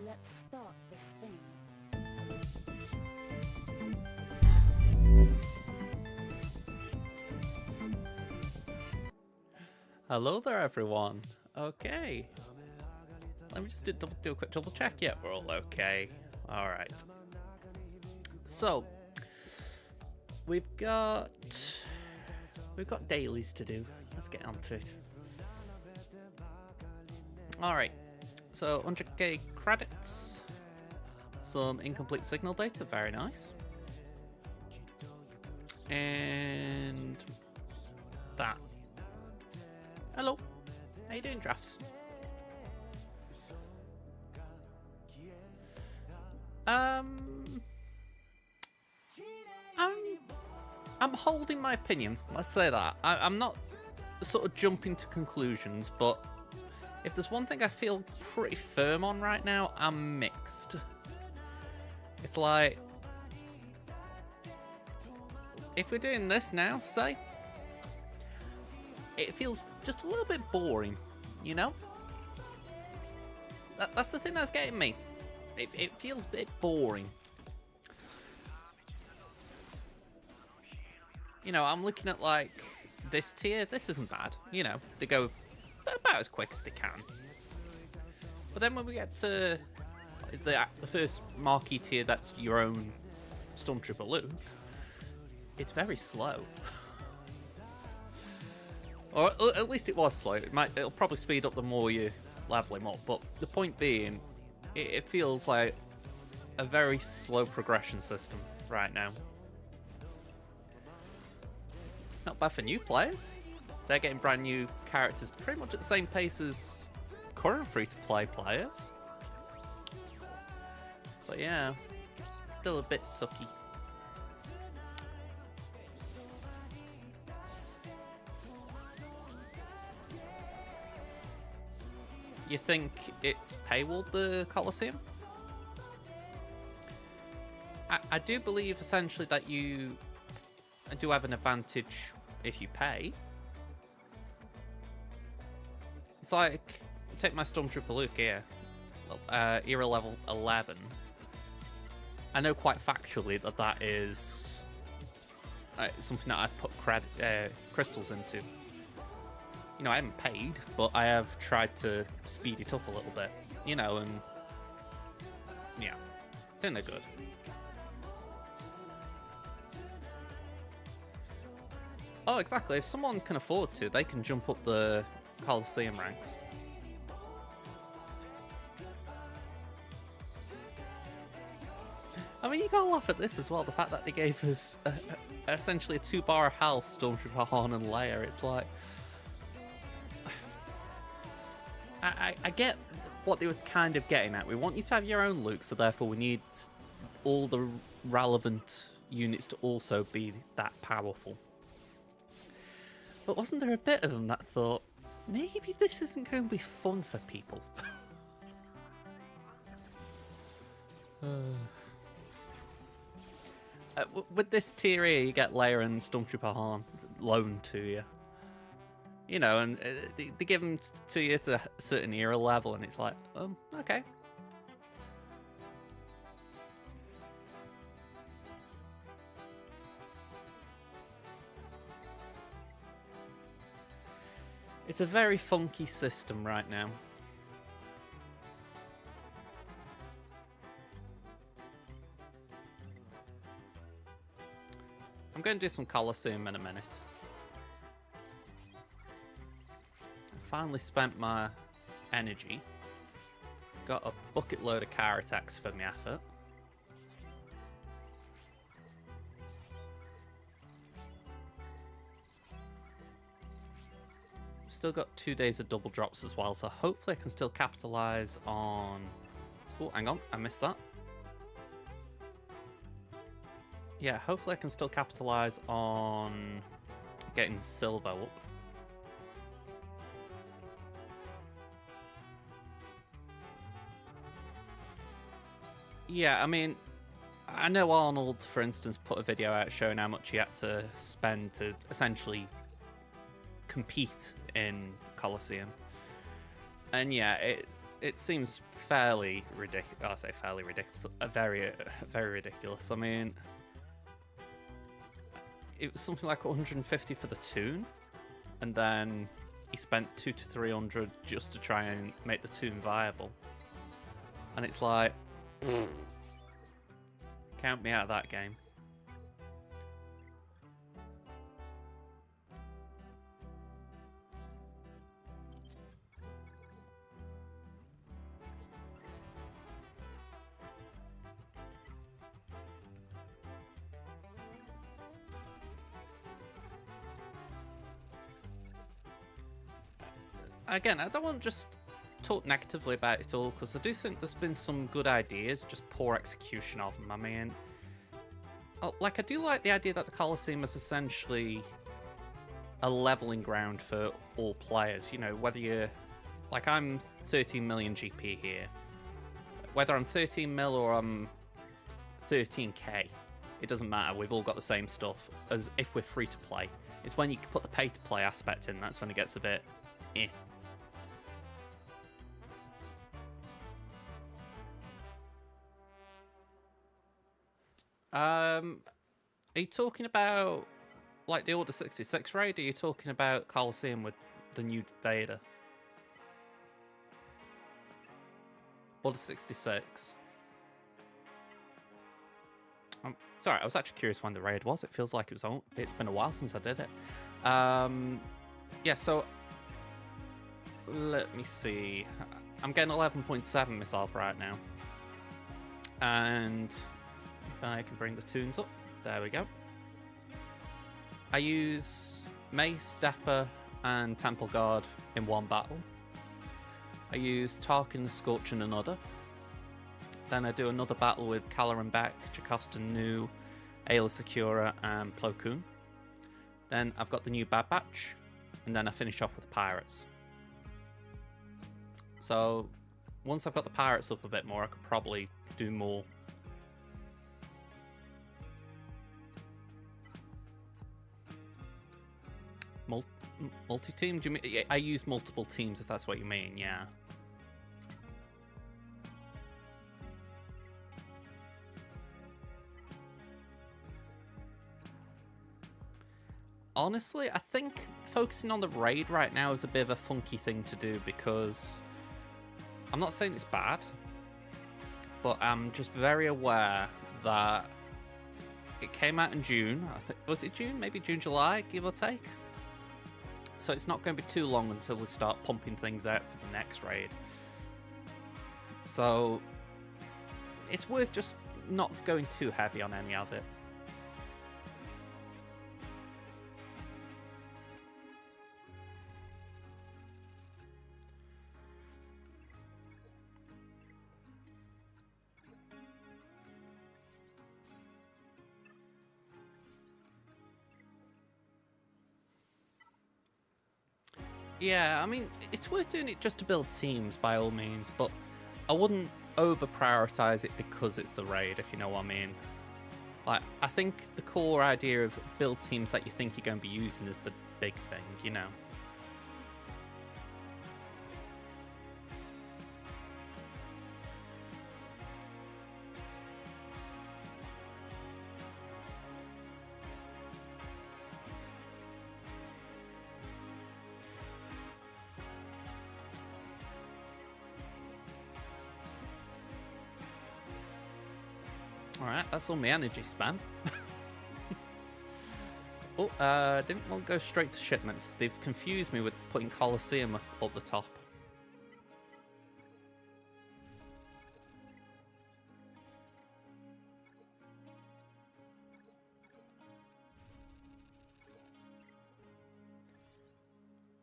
Let's start this thing. Hello there, everyone. Okay. Let me just do a quick double check. Yeah, we're all okay. All right. So we've got dailies to do. Let's get onto it. All right. So 100k credits. Some incomplete signal data. Very nice. And that. Hello. How you doing, Drafts? I'm holding my opinion. Let's say that. I'm not sort of jumping to conclusions, but if there's one thing I feel pretty firm on right now, I'm mixed. It's like, if we're doing this now, say, it feels just a little bit boring, you know? That's the thing that's getting me. It feels a bit boring. You know, I'm looking at, like, this tier. This isn't bad. You know, they go about as quick as they can. But then when we get to the first marquee tier, that's your own Stormtrooper Luke, it's very slow. Or at least it was slow. It'll probably speed up the more you level him up. But the point being, it feels like a very slow progression system right now. It's not bad for new players. They're getting brand new characters pretty much at the same pace as current free-to-play players. But yeah, still a bit sucky. You think it's paywalled, the Coliseum? I do believe essentially that you do have an advantage if you pay. It's like, take my Stormtrooper Luke here, era level 11. I know quite factually that that is something that I've put crystals into. You know, I haven't paid, but I have tried to speed it up a little bit, you know, and yeah, I think they're good. Oh, exactly. If someone can afford to, they can jump up the Coliseum ranks. I mean, you gotta laugh at this as well, the fact that they gave us essentially a 2-bar health Stormtrooper Han and Leia. It's like, I get what they were kind of getting at. We want you to have your own Luke, so therefore we need all the relevant units to also be that powerful. But wasn't there a bit of them that thought, maybe this isn't going to be fun for people? With this tier here, you get Leia and Stormtrooper Han loaned to you. You know, and they give them to you to a certain era level, and it's like, okay. It's a very funky system right now. I'm going to do some Coliseum in a minute. Finally spent my energy. Got a bucket load of car attacks for my effort. Still got 2 days of double drops as well, so hopefully I can still capitalize on... Oh, hang on, I missed that. Yeah, hopefully I can still capitalize on getting silver up. Yeah, I mean, I know Arnold, for instance, put a video out showing how much he had to spend to essentially compete in Coliseum. And yeah, it seems fairly ridiculous. I'll say fairly ridiculous. Very ridiculous. I mean, it was something like 150 for the toon, and then he spent 200 to 300 just to try and make the toon viable. And it's like, count me out of that game. Again, I don't want to just talk negatively about it all, because I do think there's been some good ideas, just poor execution of them. I mean, like, I do like the idea that the Coliseum is essentially a leveling ground for all players. You know, whether you're, like, I'm 13 million GP here. Whether I'm 13 mil or I'm 13k, it doesn't matter. We've all got the same stuff as if we're free to play. It's when you put the pay to play aspect in, that's when it gets a bit eh. Are you talking about, like, the Order 66 raid? Or are you talking about Coliseum with the new Vader? Order 66. I'm sorry, I was actually curious when the raid was. It feels like it's been a while since I did it. Yeah, so let me see. I'm getting 11.7 myself right now. And if I can bring the tunes up. There we go. I use Mace, Dapper, and Temple Guard in one battle. I use Tarkin, the Scorch in another. Then I do another battle with Caloran Beck, Jocasta Nu, Aayla Secura, and Plo Koon. Then I've got the new Bad Batch, and then I finish off with the Pirates. So once I've got the Pirates up a bit more, I could probably do more. Multi-team? Do you mean? I use multiple teams, if that's what you mean, yeah. Honestly, I think focusing on the raid right now is a bit of a funky thing to do, because I'm not saying it's bad, but I'm just very aware that it came out in June. I think, was it June? Maybe June, July, give or take. So it's not going to be too long until we start pumping things out for the next raid. So it's worth just not going too heavy on any of it. Yeah, I mean, it's worth doing it just to build teams by all means, but I wouldn't over-prioritize it because it's the raid, if you know what I mean. Like, I think the core idea of build teams that you think you're going to be using is the big thing, you know. Alright, that's all my energy spam. Oh, didn't want to go straight to shipments. They've confused me with putting Coliseum up the top.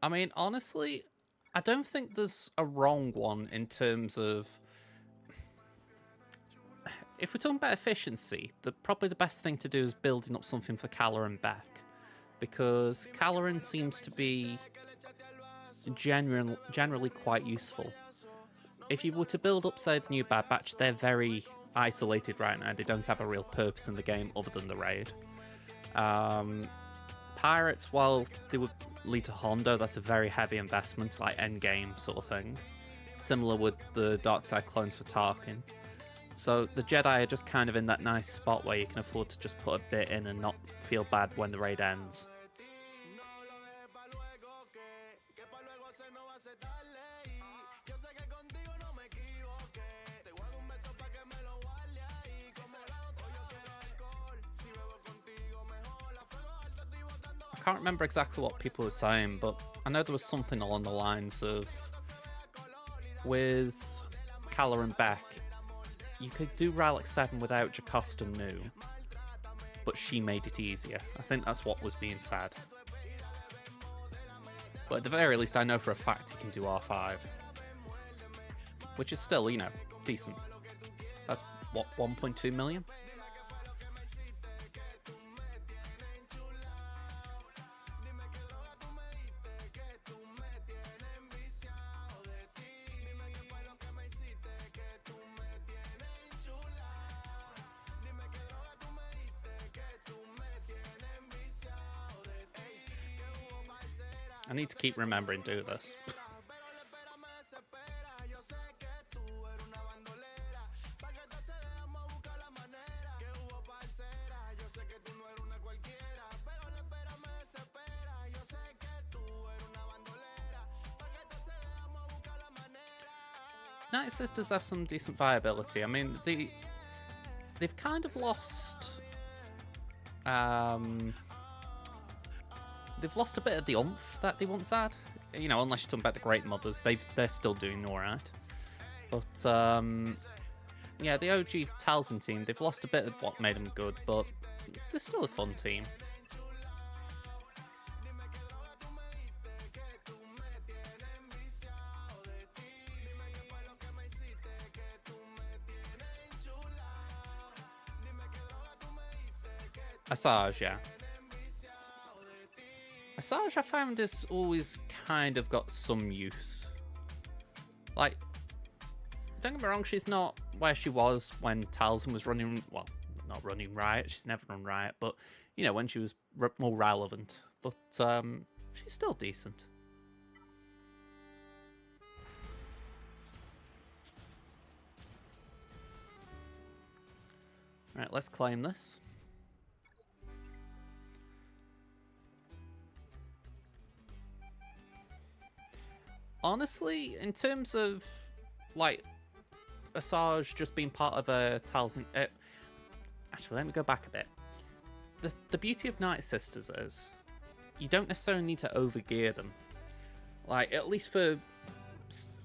I mean, honestly, I don't think there's a wrong one in terms of... If we're talking about efficiency, probably the best thing to do is building up something for Caloran Beck, because Caloran seems to be generally quite useful. If you were to build up, say, the new Bad Batch, they're very isolated right now. They don't have a real purpose in the game other than the raid. Pirates, while they would lead to Hondo, that's a very heavy investment, like endgame sort of thing. similar with the dark side clones for Tarkin. So the Jedi are just kind of in that nice spot where you can afford to just put a bit in and not feel bad when the raid ends. I can't remember exactly what people were saying, but I know there was something along the lines of, with Calla and Beck, you could do Relic 7 without Jocasta Nu, but she made it easier. I think that's what was being said. But at the very least, I know for a fact he can do R5. Which is still, you know, decent. That's, what, 1.2 million? I need to keep remembering to do this. Night Sisters have some decent viability. I mean, they've kind of lost... they've lost a bit of the oomph that they once had. You know, unless you're talking about the Great Mothers, they're still doing alright. But, yeah, the OG Talzin team, they've lost a bit of what made them good, but they're still a fun team. Asajj, yeah. Asajj, I found, has always kind of got some use. Like, don't get me wrong, she's not where she was when Talzin was running, well, not running Riot, she's never run Riot, but, you know, when she was more relevant. But, she's still decent. Alright, let's claim this. Honestly, in terms of, like, Asajj just being part of a Talzin... actually, let me go back a bit. The beauty of Night Sisters is you don't necessarily need to overgear them. Like, at least for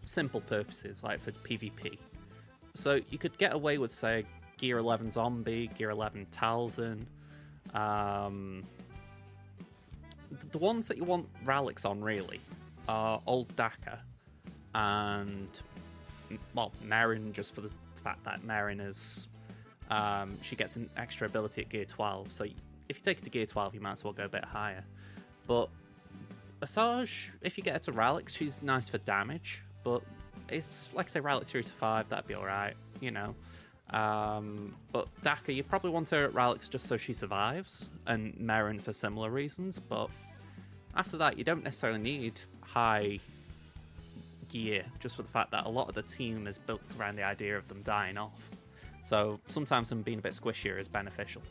simple purposes, like for PvP. So you could get away with, say, Gear 11 Zombie, Gear 11 Talzin. The ones that you want relics on, really, are Old Daka and, well, Merrin, just for the fact that Merrin is, she gets an extra ability at Gear 12, so if you take it to Gear 12, you might as well go a bit higher. But Asajj, if you get her to relics, she's nice for damage, but it's, like, say, relic 3 to 5, that'd be alright, you know. But Daka, you probably want her at relics just so she survives, and Merrin for similar reasons, but after that, you don't necessarily need high gear, just for the fact that a lot of the team is built around the idea of them dying off. So sometimes them being a bit squishier is beneficial.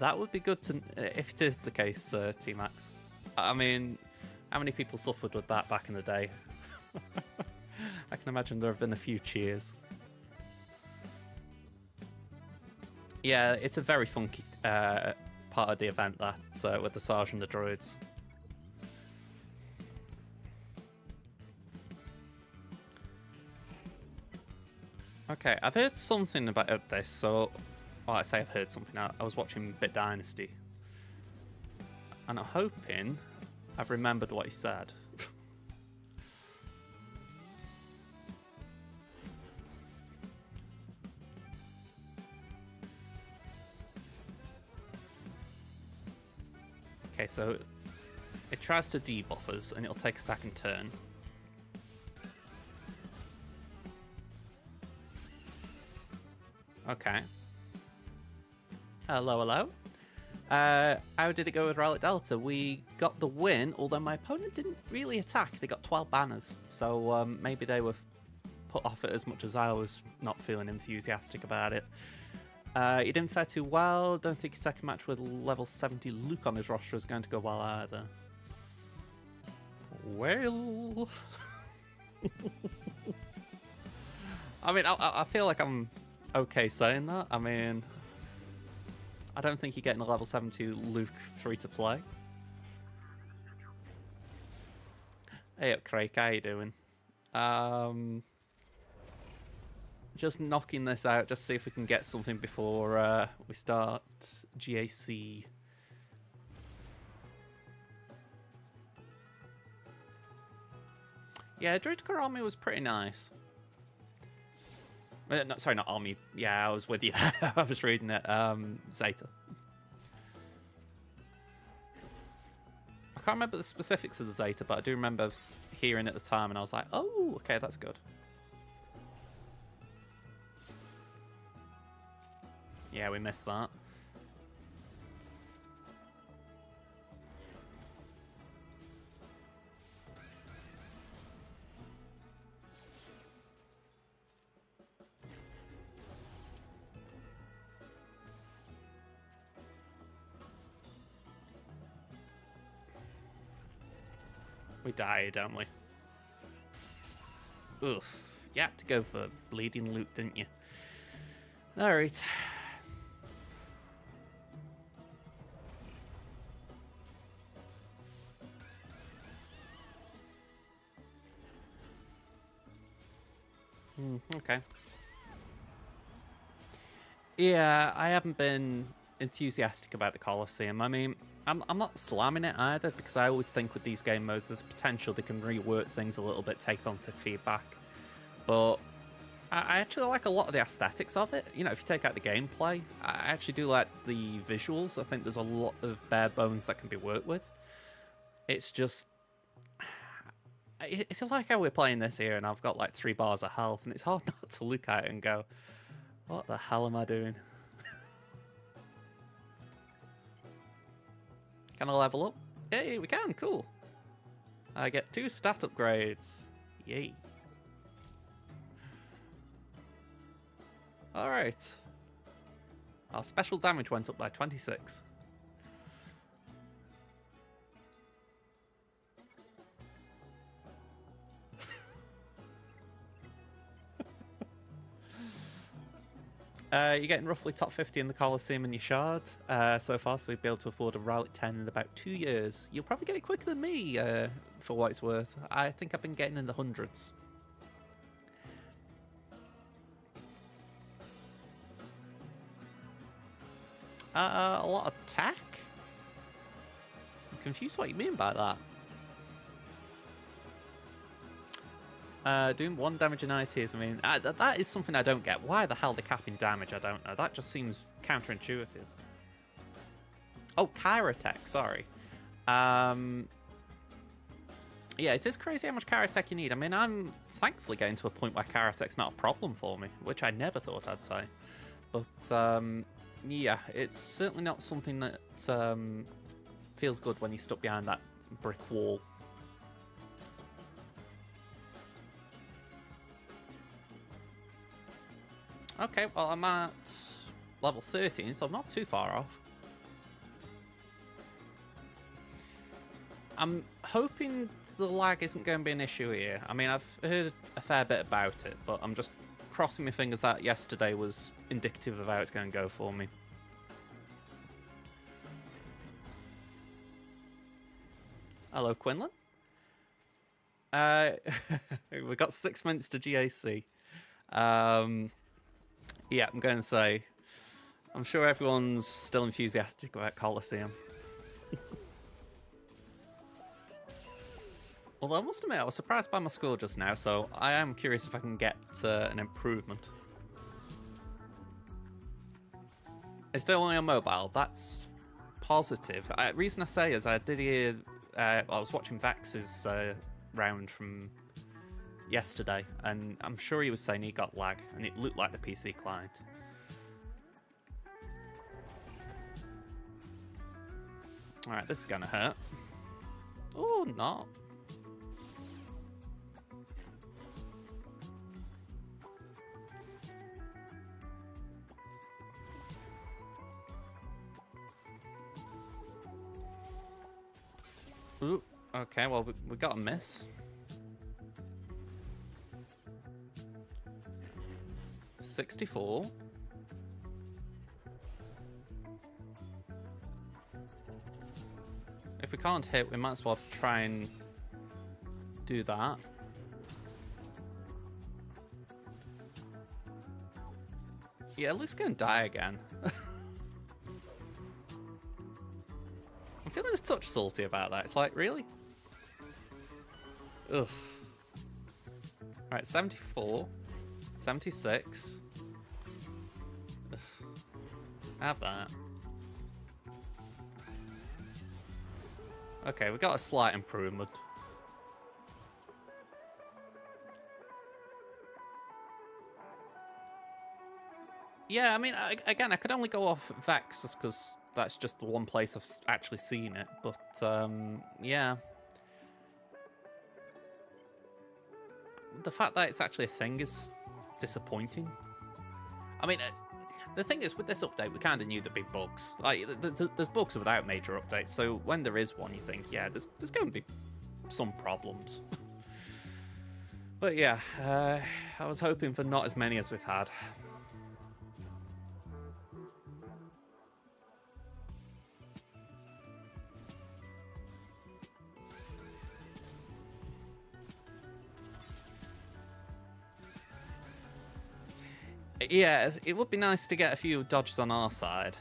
That would be good to, if it is the case, T-Max. I mean, how many people suffered with that back in the day? I can imagine there have been a few cheers. Yeah, it's a very funky part of the event, that, with the Sarge and the droids. Okay, I've heard something about this, so... Well, I say I've heard something. I was watching Bit Dynasty. And I'm hoping I've remembered what he said. Okay, so it tries to debuff us, and it'll take a second turn. Okay. Hello, hello. How did it go with Relic Delta? We got the win, although my opponent didn't really attack. They got 12 banners, so maybe they were put off it as much as I was not feeling enthusiastic about it. He didn't fare too well. Don't think his second match with level 70 Luke on his roster is going to go well either. Well... I mean, I feel like I'm okay saying that. I mean, I don't think you're getting a level 72 Luke free to play. Hey up, Craig, how you doing? Just knocking this out, just see if we can get something before we start GAC. Yeah, Druidical Army was pretty nice. No, sorry, not Army. Yeah, I was with you there. I was reading it. Zeta. I can't remember the specifics of the Zeta, but I do remember hearing it at the time, and I was like, oh, okay, that's good. Yeah, we missed that. We died, don't we? Oof. You had to go for bleeding loot, didn't you? Alright. Okay. Yeah, I haven't been enthusiastic about the Colosseum. I mean, I'm not slamming it either, because I always think with these game modes there's potential they can rework things a little bit, take on to feedback. But I actually like a lot of the aesthetics of it. You know, if you take out the gameplay, I actually do like the visuals. I think there's a lot of bare bones that can be worked with. It's just... It's like how we're playing this here and I've got like 3 bars of health, and it's hard not to look at it and go, what the hell am I doing? Can I level up? Hey, we can, cool. I get 2 stat upgrades. Yay. Alright. Our special damage went up by 26. You're getting roughly top 50 in the Colosseum and your Shard so far, so you'll be able to afford a Relic 10 in about 2 years. You'll probably get it quicker than me, for what it's worth. I think I've been getting in the hundreds. A lot of tech? I'm confused what you mean by that. Doing 1 damage in ITs, I mean, that is something I don't get. Why the hell they're capping damage, I don't know. That just seems counterintuitive. Oh, Kyrotech, sorry. Yeah, it is crazy how much Kyrotech you need. I mean, I'm thankfully getting to a point where Kyrotech's not a problem for me, which I never thought I'd say. But, yeah, it's certainly not something that feels good when you're stuck behind that brick wall. Okay, well, I'm at level 13, so I'm not too far off. I'm hoping the lag isn't going to be an issue here. I mean, I've heard a fair bit about it, but I'm just crossing my fingers that yesterday was indicative of how it's going to go for me. Hello, Quinlan. We've got 6 minutes to GAC. Yeah, I'm going to say, I'm sure everyone's still enthusiastic about Colosseum. Although I must admit, I was surprised by my score just now, so I am curious if I can get an improvement. It's still only on mobile, that's positive. Reason I say is I did hear, I was watching Vax's round from yesterday, and I'm sure he was saying he got lag, and it looked like the PC client. Alright, this is gonna hurt. Oh, not. Ooh, okay, well, we got a miss. 64. If we can't hit, we might as well try and do that. Yeah, Luke's gonna die again. I'm feeling a touch salty about that. It's like, really? Ugh. Alright, 74. 76. Ugh. Have that. Okay, we got a slight improvement. Yeah, I mean, again, I could only go off Vex just because that's just the one place I've actually seen it. But, yeah. The fact that it's actually a thing is disappointing. I mean, the thing is, with this update, we kind of knew the big bugs. Like, there's bugs without major updates, so when there is one, you think, yeah, there's going to be some problems. But yeah, I was hoping for not as many as we've had. Yeah, it would be nice to get a few dodges on our side.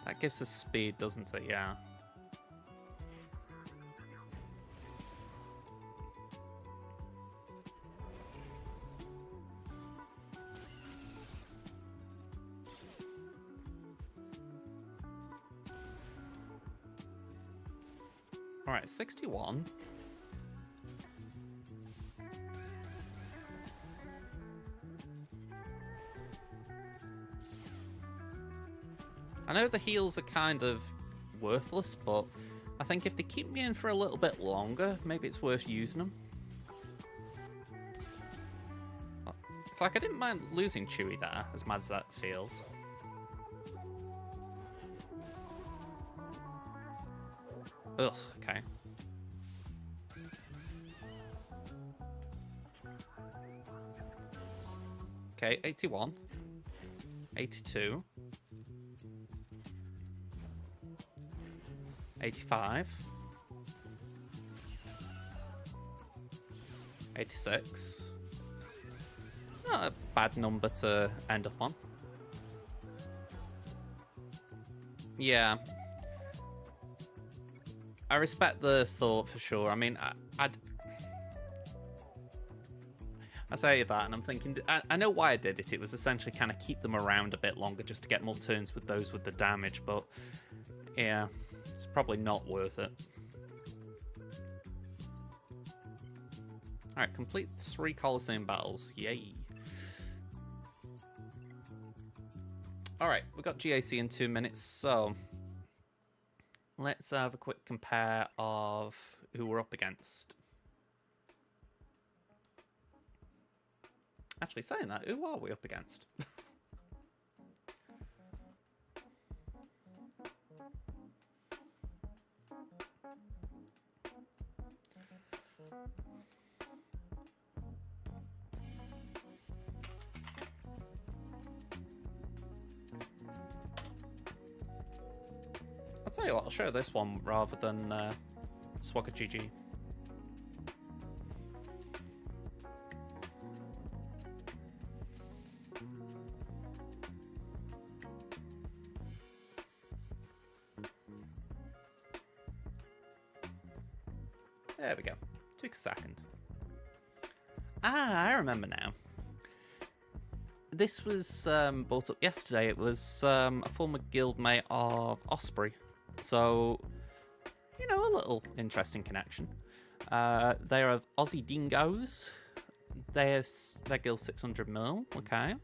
That gives us speed, doesn't it? Yeah. All right, 61. I know the heals are kind of worthless, but I think if they keep me in for a little bit longer, maybe it's worth using them. It's like I didn't mind losing Chewie there, as mad as that feels. Ugh, okay. Okay, 81. 82. 85. 86. Not a bad number to end up on. Yeah. I respect the thought for sure. I mean, I say that and I'm thinking, I know why I did it. It was essentially kind of keep them around a bit longer just to get more turns with those with the damage, but yeah, it's probably not worth it. Alright, complete 3 Colosseum battles. Yay. Alright, we've got GAC in 2 minutes, so let's have a quick compare of who we're up against. Actually, saying that, who are we up against? I'll tell you what, I'll show this one rather than SWGOH. There we go. Took a second. Ah, I remember now. This was brought up yesterday. It was a former guildmate of Osprey. So, you know, a little interesting connection. They're of Aussie Dingoes. Their gil 600 mil. Okay.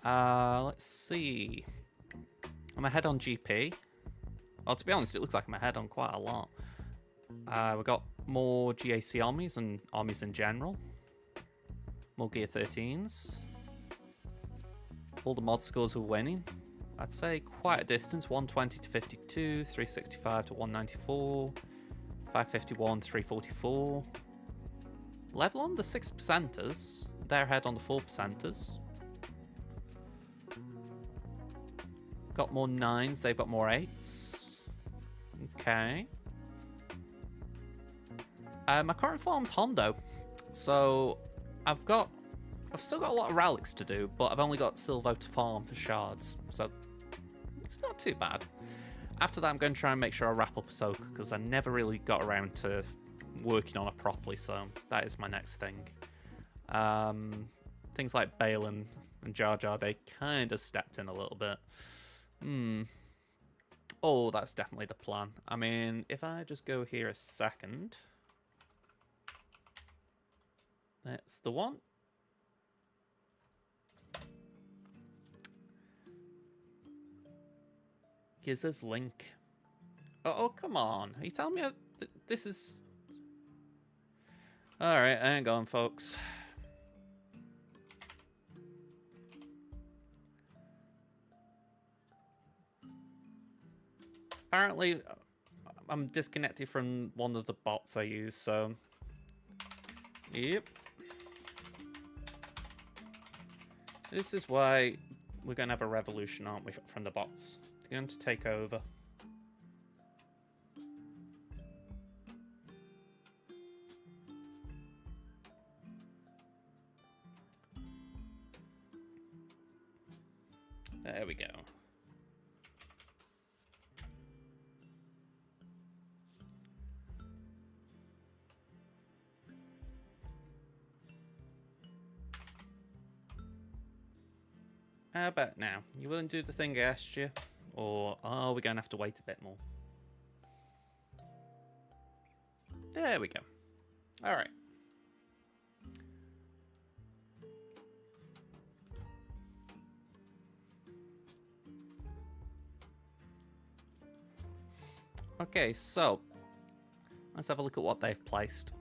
Let's see. I'm ahead on GP. Well, to be honest, it looks like I'm ahead on quite a lot. We've got more GAC armies and armies in general. More Gear 13s. All the mod scores are winning. I'd say quite a distance. 120 to 52, 365 to 194, 551, 344. Level on the 6%ers. They're ahead on the 4%ers. Got more 9s, they've got more 8s. Okay. My current form's Hondo. So I've still got a lot of relics to do, but I've only got Silvo to farm for shards. So it's not too bad. After that, I'm going to try and make sure I wrap up Ahsoka, because I never really got around to working on it properly, so that is my next thing. Things like Balin and Jar Jar, they kind of stepped in a little bit. Oh, that's definitely the plan. I mean, if I just go here a second. That's the one. Gives us Link. Oh, come on. Are you telling me this is... Alright, hang on, folks. Apparently, I'm disconnected from one of the bots I use, so... Yep. This is why we're going to have a revolution, aren't we, from the bots? They're going to take over. There we go. How about now? You willing to do the thing I asked you? Or are we going to have to wait a bit more? There we go. Alright. Okay, so let's have a look at what they've placed.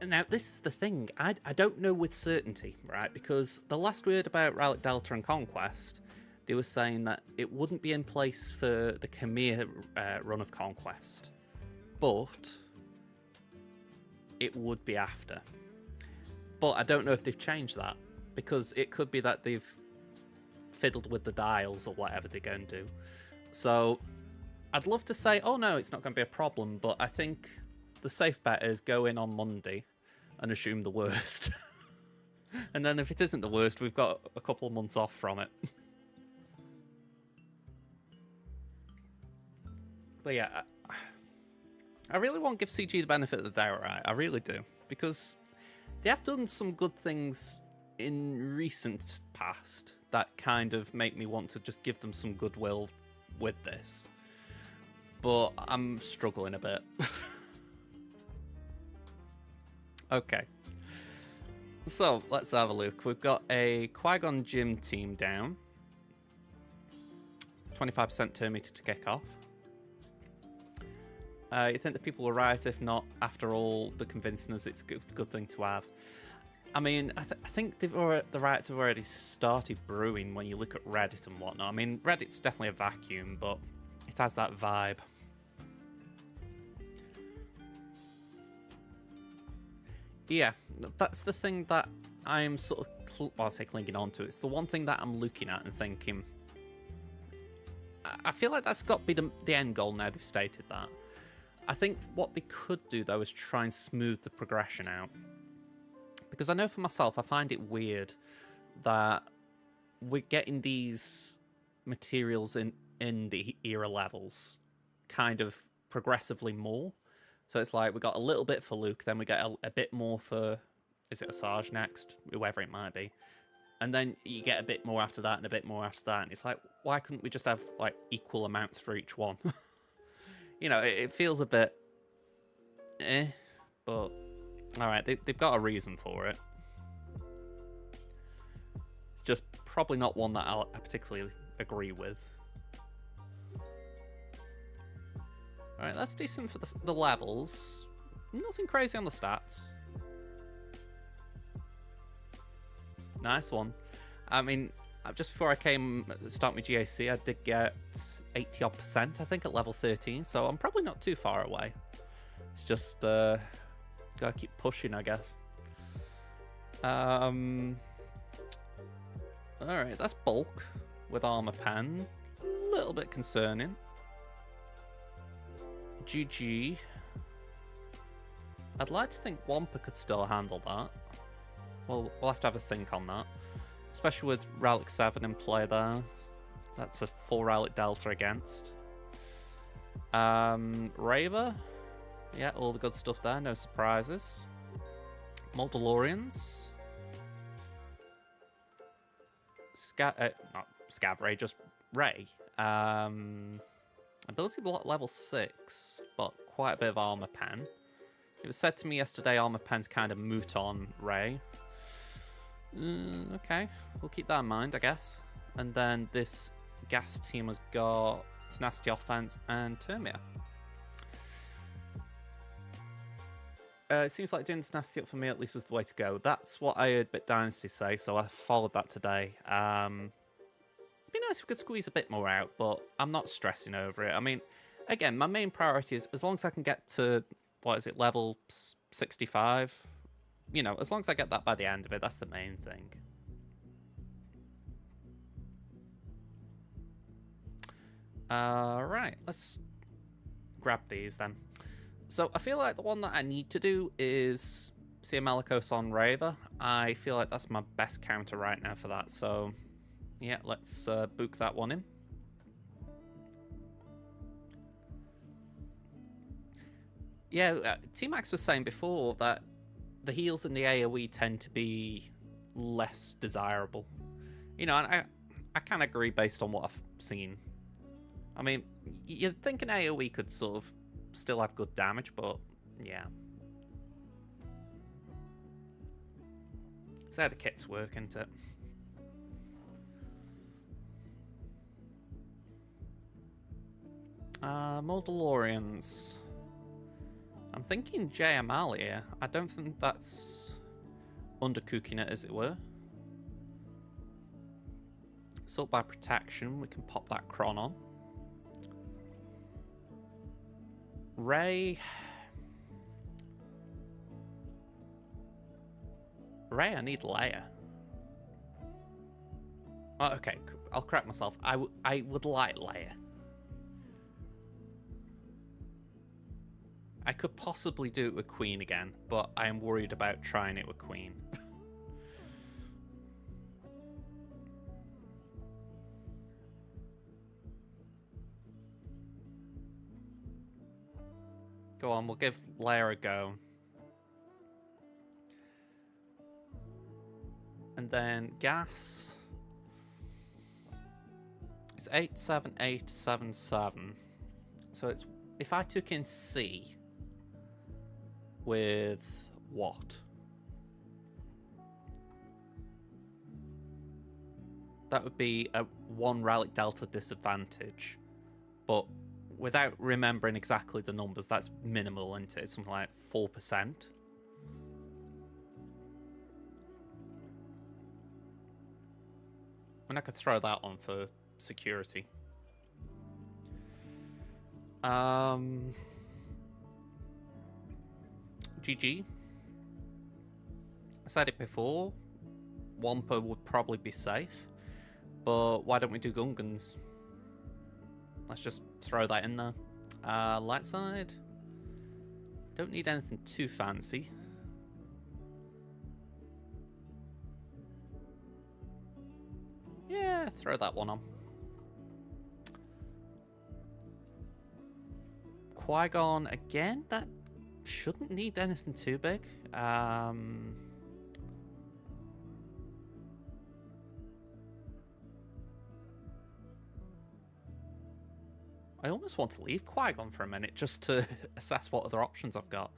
Now, this is the thing. I don't know with certainty, right? Because the last we heard about Relic Delta and Conquest, they were saying that it wouldn't be in place for the Khmer run of Conquest, but it would be after. But I don't know if they've changed that, because it could be that they've fiddled with the dials or whatever they're going to do. So I'd love to say, oh no, it's not going to be a problem, but I think the safe bet is go in on Monday and assume the worst. And then if it isn't the worst, we've got a couple of months off from it. But yeah, I really want to give CG the benefit of the doubt, right? I really do. Because they have done some good things in recent past that kind of make me want to just give them some goodwill with this. But I'm struggling a bit. Okay. So, let's have a look. We've got a Qui-Gon Jinn team down. 25% turn meter to kick off. You think the people were right? If not, after all the convincing us, it's a good thing to have. I mean, I think the riots have already started brewing when you look at Reddit and whatnot. I mean, Reddit's definitely a vacuum, but it has that vibe. Yeah, that's the thing that I'm sort of, well, I'll say clinging on to. It's the one thing that I'm looking at and thinking, I feel like that's got to be the end goal now they've stated that. I think what they could do, though, is try and smooth the progression out. Because I know for myself, I find it weird that we're getting these materials in the era levels kind of progressively more. So it's like we got a little bit for Luke, then we get a bit more for, is it Asajj next? Whoever it might be. And then you get a bit more after that and a bit more after that. And it's like, why couldn't we just have like equal amounts for each one? You know, it feels a bit but all right, they've got a reason for it. It's just probably not one that I particularly agree with. All right, that's decent for the levels. Nothing crazy on the stats. Nice one. I mean, just before I came to start my GAC, I did get 80-odd%, I think, at level 13, so I'm probably not too far away. It's just, gotta keep pushing, I guess. Alright, that's bulk with armor pen. A little bit concerning. GG. I'd like to think Wampa could still handle that. We'll have to have a think on that. Especially with Relic 7 in play there. That's a full Relic Delta against. Raver. Yeah, all the good stuff there. No surprises. Moldalorians. Not Scav Ray, just Ray. Ability block level 6, but quite a bit of armor pen. It was said to me yesterday armor pen's kind of moot on Ray. Okay, we'll keep that in mind, I guess. And then this gas team has got Tenacity Offense and Termia. It seems like doing Tenacity up for me at least was the way to go. That's what I heard Bit Dynasty say, so I followed that today. It'd be nice if we could squeeze a bit more out, but I'm not stressing over it. I mean, again, my main priority is as long as I can get to, what is it, level 65? You know, as long as I get that by the end of it, that's the main thing. Right, let's grab these then. So I feel like the one that I need to do is see a Malicos on Raver. I feel like that's my best counter right now for that. So yeah, let's book that one in. Yeah, T-Max was saying before that the heals in the AoE tend to be less desirable. You know, and I kind of agree based on what I've seen. I mean, you'd think an AoE could sort of still have good damage, but yeah. It's how the kits work, isn't it? Moldalorians. I'm thinking JML here. I don't think that's undercooking it, as it were. Assault by protection. We can pop that Kron on. Ray. I need Leia. Oh, okay, I'll correct myself. I would like Leia. I could possibly do it with Queen again, but I am worried about trying it with Queen. Go on, we'll give Leia a go. And then gas. It's 87877. So it's, if I took in C with what? That would be a 1 Relic Delta disadvantage. But without remembering exactly the numbers, that's minimal, isn't it? It's something like 4%. And I could throw that on for security. GG. I said it before, Wampa would probably be safe, but why don't we do Gungans? Let's just throw that in there. Light side. Don't need anything too fancy. Yeah, throw that one on. Qui-Gon again? That shouldn't need anything too big. I almost want to leave Qui-Gon for a minute just to assess what other options I've got.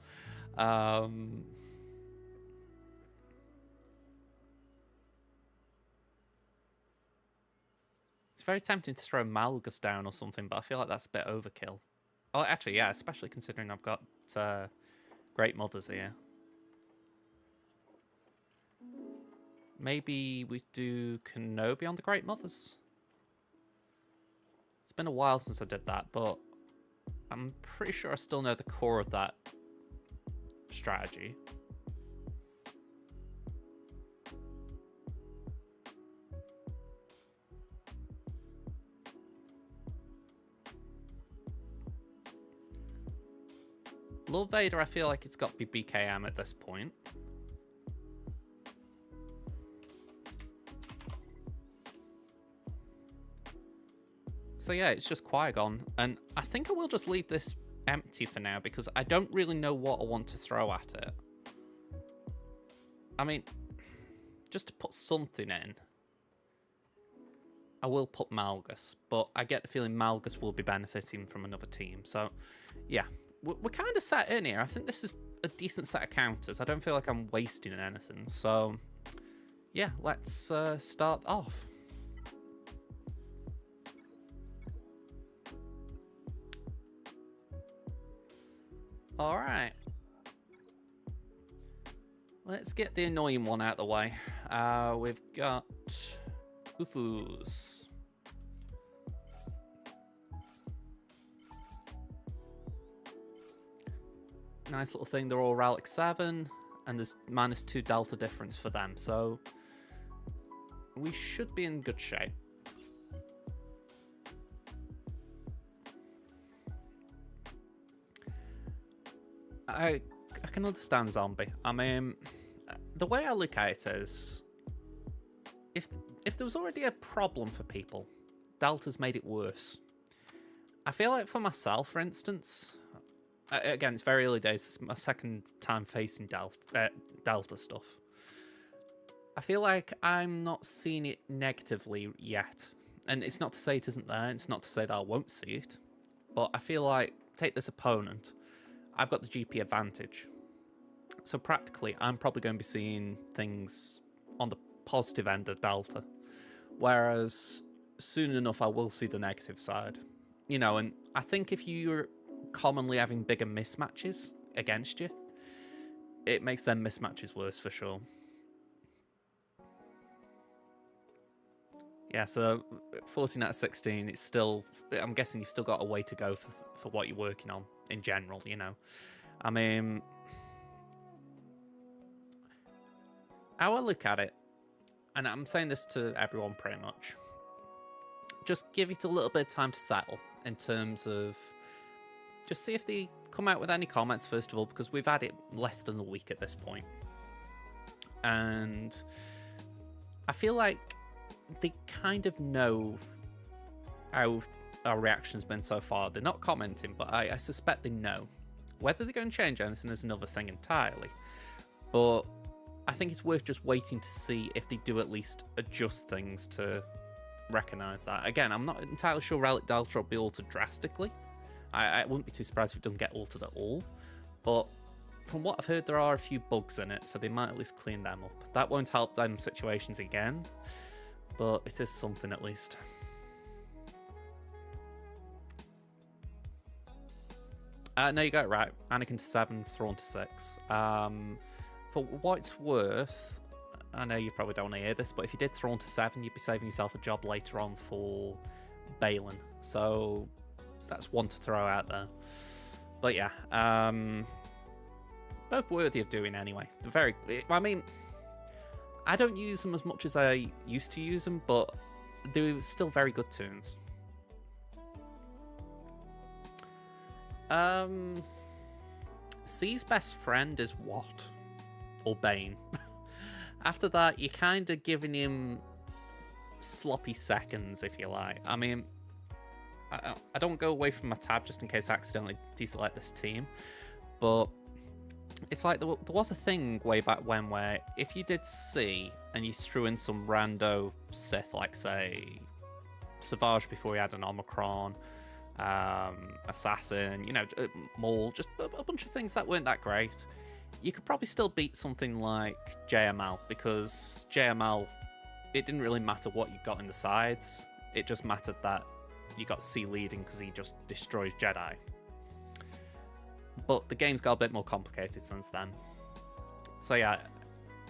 It's very tempting to throw Malgus down or something, but I feel like that's a bit overkill. Oh, actually, yeah, especially considering I've got Great Mothers here. Maybe we do Kenobi on the Great Mothers. It's been a while since I did that, but I'm pretty sure I still know the core of that strategy. Lord Vader, I feel like it's got to be BKM at this point. So yeah, it's just Qui-Gon, and I think I will just leave this empty for now because I don't really know what I want to throw at it. I mean, just to put something in, I will put Malgus, but I get the feeling Malgus will be benefiting from another team. So yeah, we're kind of set in here. I think this is a decent set of counters. I don't feel like I'm wasting anything. So yeah, let's start off. All right. Let's get the annoying one out of the way. We've got Ufus. Nice little thing. They're all Relic 7, and there's -2 Delta difference for them. So we should be in good shape. I can understand zombie. I mean, the way I look at it is, if there was already a problem for people, Delta's made it worse. I feel like for myself, for instance, again, it's very early days. It's my second time facing Delta stuff. I feel like I'm not seeing it negatively yet. And it's not to say it isn't there. It's not to say that I won't see it. But I feel like, take this opponent. I've got the GP advantage. So practically, I'm probably going to be seeing things on the positive end of Delta. Whereas, soon enough, I will see the negative side. You know, and I think if you're commonly having bigger mismatches against you, it makes them mismatches worse for sure. Yeah, so 14 out of 16, it's still, I'm guessing you've still got a way to go for what you're working on in general, you know. I mean, how I look at it, and I'm saying this to everyone pretty much, just give it a little bit of time to settle in terms of, just see if they come out with any comments first of all, because we've had it less than a week at this point. And I feel like they kind of know how our reaction's been so far. They're not commenting, but I suspect they know. Whether they're going to change anything is another thing entirely. But I think it's worth just waiting to see if they do at least adjust things to recognise that. Again, I'm not entirely sure Relic Delta will be altered drastically. I wouldn't be too surprised if it doesn't get altered at all. But from what I've heard, there are a few bugs in it, so they might at least clean them up. That won't help them situations again, but it is something at least. No, you got it right. Anakin to 7, Thrawn to 6. For what it's worth, I know you probably don't want to hear this, but if you did Thrawn to 7, you'd be saving yourself a job later on for Balin. So that's one to throw out there. But yeah, both worthy of doing anyway. They're very, I mean, I don't use them as much as I used to use them, but they're still very good tunes. C's best friend is what? Or Bane. After that, you're kind of giving him sloppy seconds, if you like. I mean, I don't go away from my tab just in case I accidentally deselect this team, but it's like there was a thing way back when where if you did C and you threw in some rando Sith, like say Savage before he had an Omicron, Assassin, you know, Maul, just a bunch of things that weren't that great. You could probably still beat something like JML, because JML, it didn't really matter what you got in the sides. It just mattered that you got C leading because he just destroys Jedi. But the game's got a bit more complicated since then. So yeah,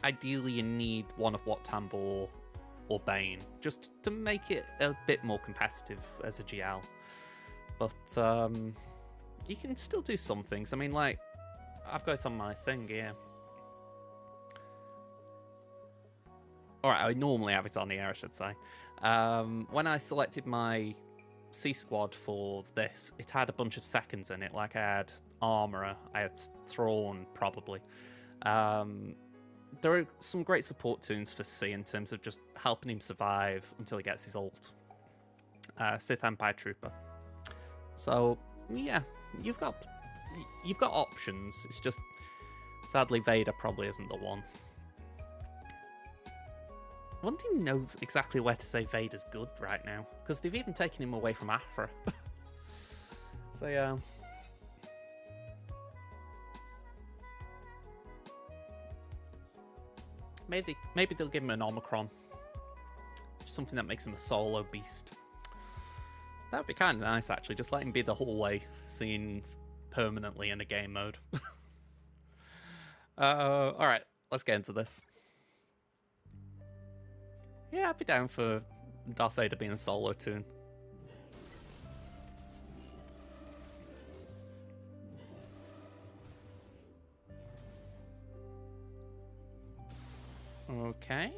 ideally you need one of Wat Tambor or Bane, just to make it a bit more competitive as a GL. But you can still do some things. I mean, like, I've got it on my thing here. Alright, I normally have it on here, I should say. When I selected my C squad for this, it had a bunch of seconds in it. Like, I had Armourer, I had Thrawn, probably. There are some great support tunes for C in terms of just helping him survive until he gets his ult. Sith Empire Trooper. So yeah, you've got options. It's just sadly Vader probably isn't the one. I wouldn't even know exactly where to say Vader's good right now, because they've even taken him away from Aphra. So yeah. Maybe they'll give him an Omicron. Something that makes him a solo beast. That would be kind of nice, actually. Just let him be the whole way, seen permanently in a game mode. Alright, let's get into this. Yeah, I'd be down for Darth Vader being a solo tune. Okay.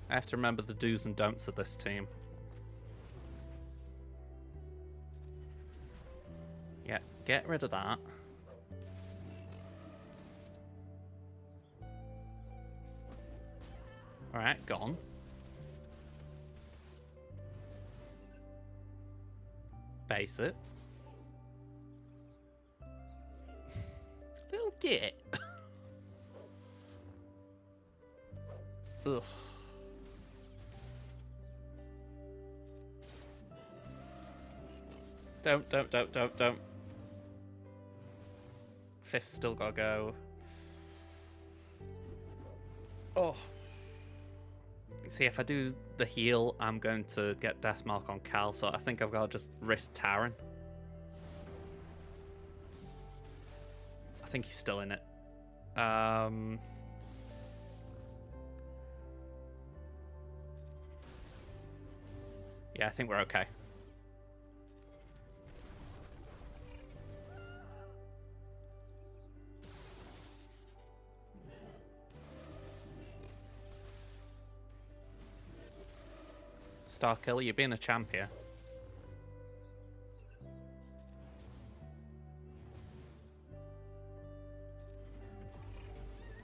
I have to remember the do's and don'ts of this team. Yeah, get rid of that. Alright, gone. Base it. They'll get. Ugh. Don't. Fifth still gotta go. Oh. See, if I do the heal, I'm going to get Death Mark on Cal, so I think I've got to just risk Taran. I think he's still in it. Yeah, I think we're okay. Starkiller, you're being a champion.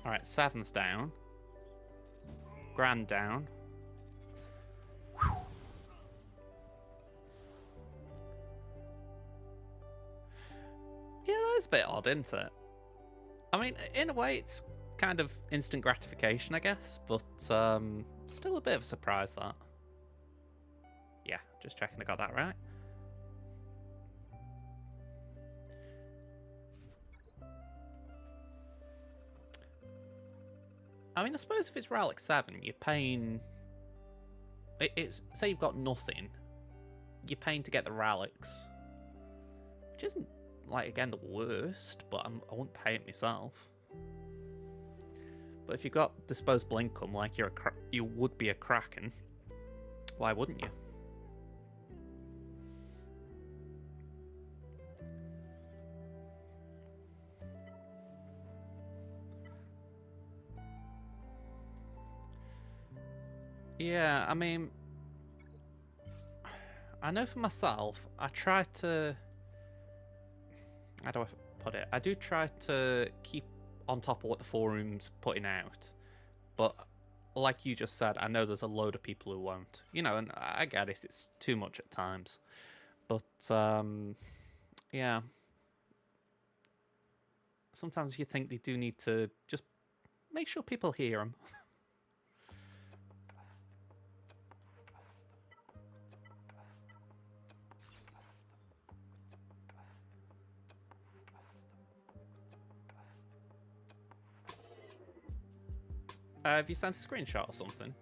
Alright, 7's down. Grand down. Whew. Yeah, that's a bit odd, isn't it? I mean, in a way, it's kind of instant gratification, I guess, but still a bit of a surprise, that. Yeah, just checking I got that right. I mean, I suppose if it's Relic 7, you're paying... It's say you've got nothing, you're paying to get the relics. Which isn't, like, again, the worst, but I wouldn't pay it myself. But if you've got disposable income, like you would be a Kraken, why wouldn't you? Yeah, I mean, I know for myself, I try to, how do I put it? I do try to keep on top of what the forum's putting out, but like you just said, I know there's a load of people who won't. You know, and I get it, it's too much at times. But, yeah. sometimes you think they do need to just make sure people hear them. Have you sent a screenshot or something?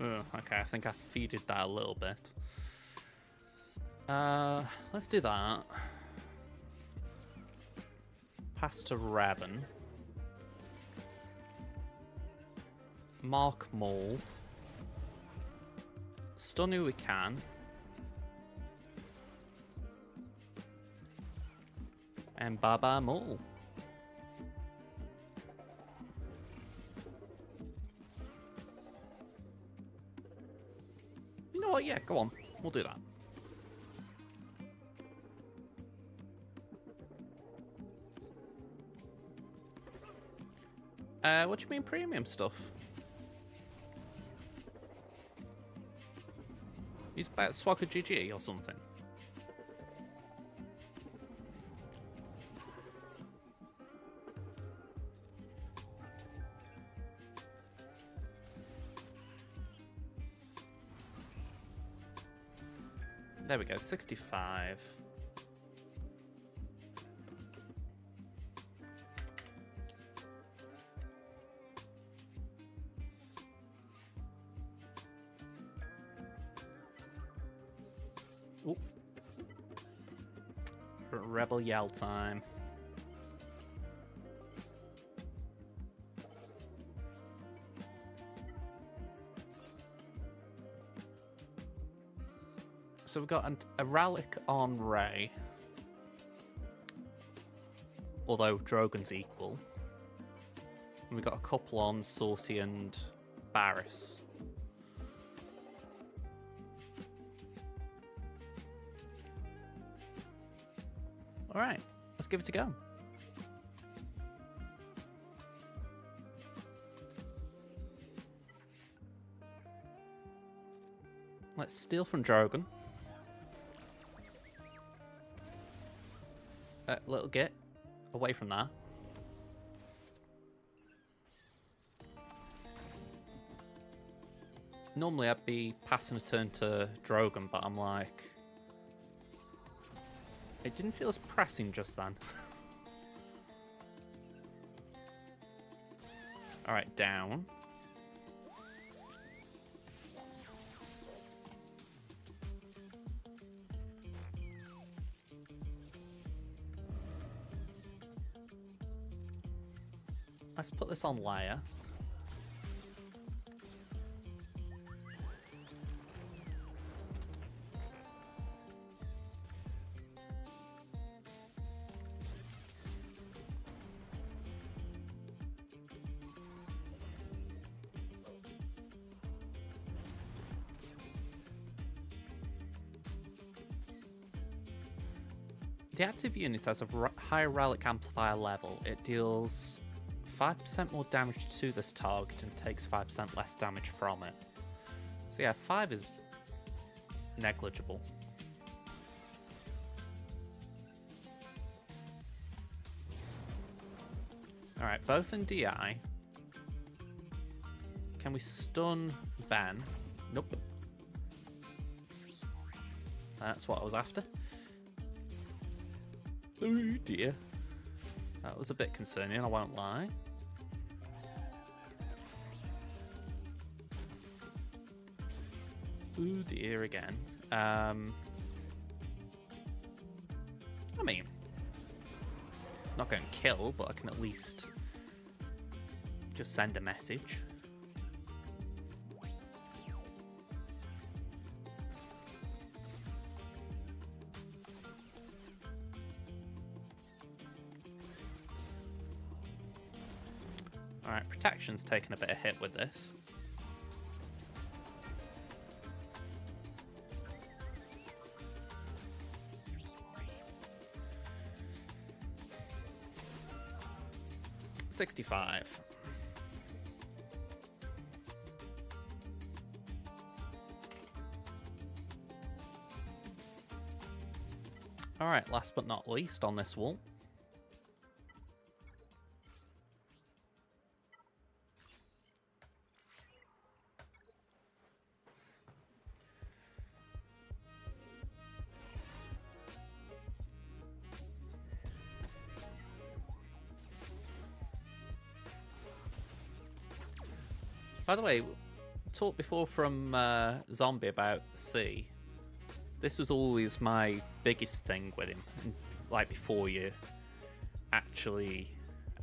Oh, okay, I think I feeded that a little bit. Let's do that. Pass to Raven. Mark Maul. Stun who we can. And Baba Maul. You know what? Yeah, go on. We'll do that. What do you mean premium stuff? He's about SWGOH or something. There we go, 65. Ooh. Rebel yell time. So we've got a relic on Rey. Although Drogon's equal. And we've got a couple on Sorty and Barriss. Alright, let's give it a go. Let's steal from Drogon. Little git. Away from that. Normally I'd be passing a turn to Drogon, but I'm like... It didn't feel as pressing just then. Alright, down. Let's put this on Leia. The active unit has a higher relic amplifier level. It deals 5% more damage to this target and takes 5% less damage from it. So yeah, 5 is negligible. Alright, both in DI. Can we stun Ben? Nope. That's what I was after. Oh dear. That was a bit concerning, I won't lie. Oh dear again. I mean, not going to kill, but I can at least just send a message. Alright, protection's taken a bit of hit with this. 65. Alright, last but not least on this wall. By the way, talked before from Zombie about C. This was always my biggest thing with him. Like before you actually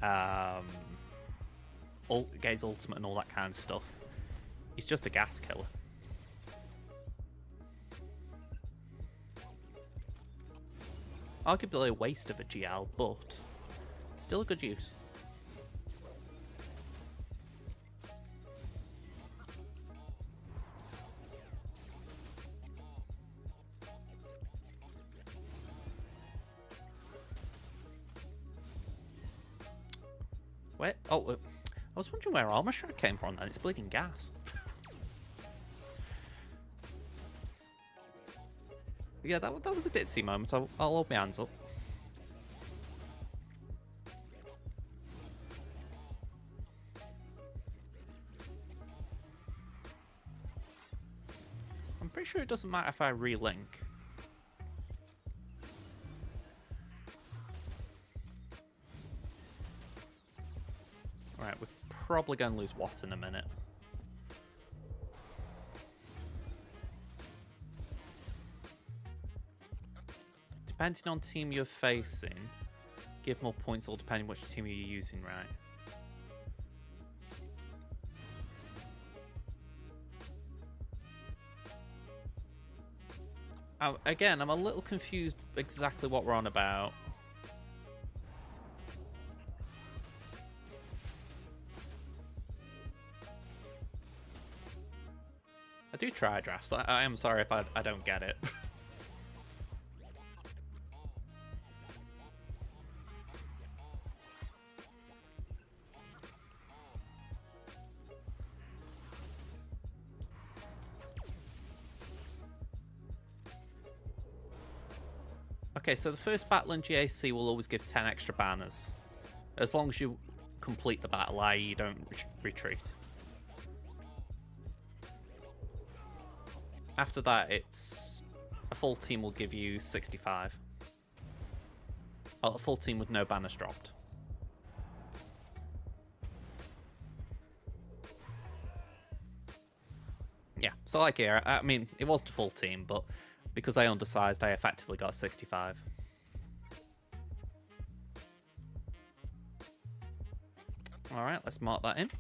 get his ultimate and all that kind of stuff. He's just a gas killer. Arguably a waste of a GL, but still a good use. Where? Oh, I was wondering where Armor Strike came from then. It's bleeding gas. Yeah, that was a ditzy moment. I'll hold my hands up. I'm pretty sure it doesn't matter if I relink. Right, we're probably going to lose Watt in a minute. Depending on team you're facing, give more points all depending which team you're using, right? Again, I'm a little confused exactly what we're on about. I do try drafts. I am sorry if I don't get it. Okay, so the first battle in GAC will always give 10 extra banners. As long as you complete the battle, i.e. you don't retreat. After that, it's a full team will give you 65. Well, a full team with no banners dropped. Yeah, so like here, I mean, it was the full team, but because I undersized, I effectively got 65. Alright, let's mark that in.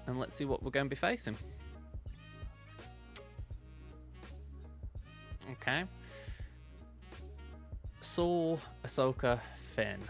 And let's see what we're going to be facing. Okay. Saw, Ahsoka, Finn.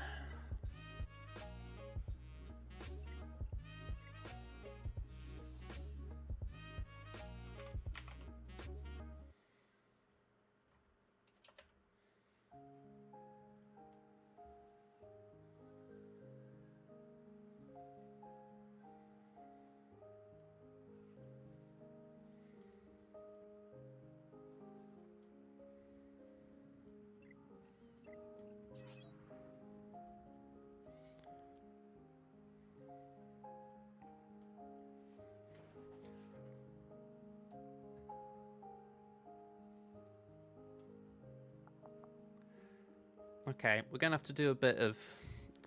Okay, we're going to have to do a bit of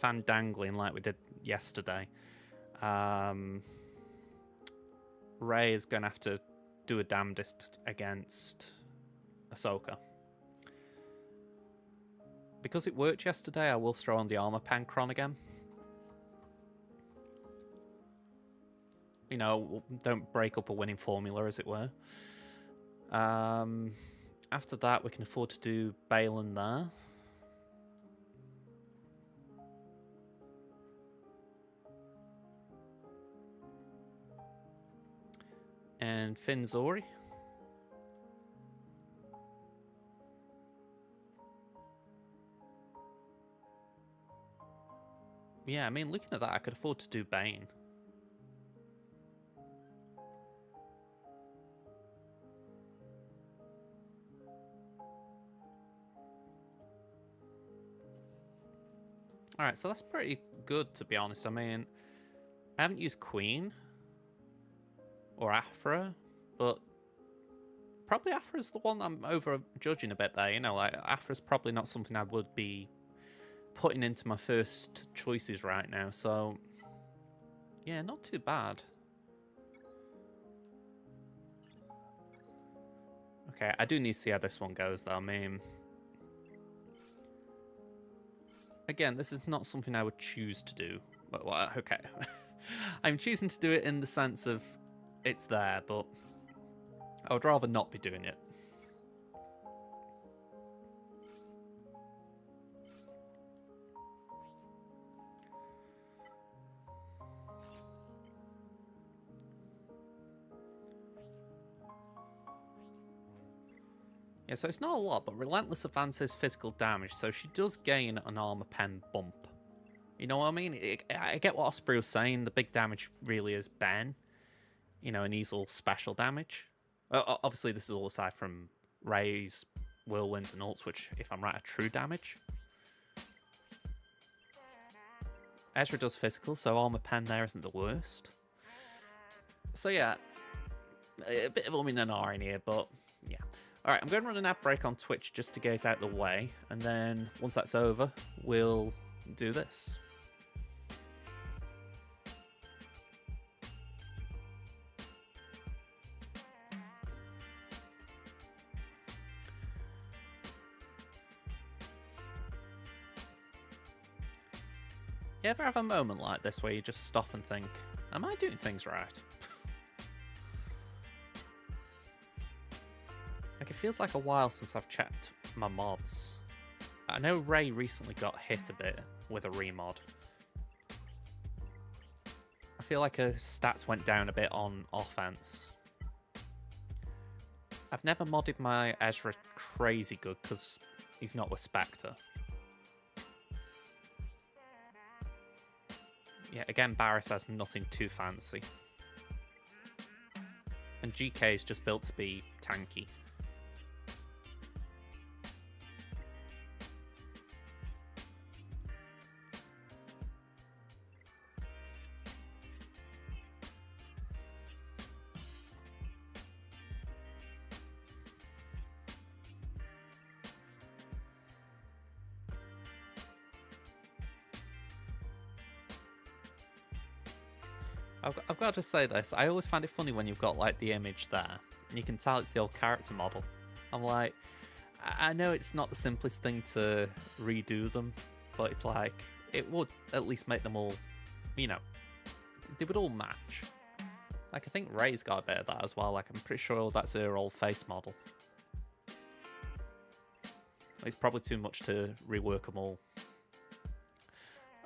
fandangling like we did yesterday. Rey is going to have to do a damnedest against Ahsoka. Because it worked yesterday, I will throw on the Armor Pancron again. You know, don't break up a winning formula, as it were. After that, we can afford to do Balin there. And Finn Zori. Yeah, I mean, looking at that, I could afford to do Bane. Alright, so that's pretty good, to be honest. I mean, I haven't used Queen or Afra, but probably Afra's the one I'm over judging a bit there. You know, like, Afra's probably not something I would be putting into my first choices right now, so yeah, not too bad. Okay, I do need to see how this one goes, though. I mean, again, this is not something I would choose to do. But, well, okay. I'm choosing to do it in the sense of it's there, but I would rather not be doing it. Yeah, so it's not a lot, but Relentless advances physical damage, so she does gain an armor pen bump. You know what I mean? I get what Osprey was saying. The big damage really is Ben. You know, and he's all special damage. Obviously, this is all aside from Ray's whirlwinds and ults, which, if I'm right, are true damage. Ezra does physical, so armor pen there isn't the worst. So yeah, a bit of umming and ahhing here, but yeah. Alright, I'm going to run an ad break on Twitch just to get it out of the way, and then once that's over, we'll do this. You ever have a moment like this where you just stop and think, am I doing things right? Like, it feels like a while since I've checked my mods. I know Ray recently got hit a bit with a remod. I feel like her stats went down a bit on offense. I've never modded my Ezra crazy good because he's not with Spectre. Yeah, again, Barris has nothing too fancy. And GK is just built to be tanky. I've got to say this, I always find it funny when you've got like the image there, and you can tell it's the old character model. I'm like, I know it's not the simplest thing to redo them, but it's like, it would at least make them all, you know, they would all match. Like, I think Ray's got a bit of that as well, like, I'm pretty sure that's her old face model. It's probably too much to rework them all.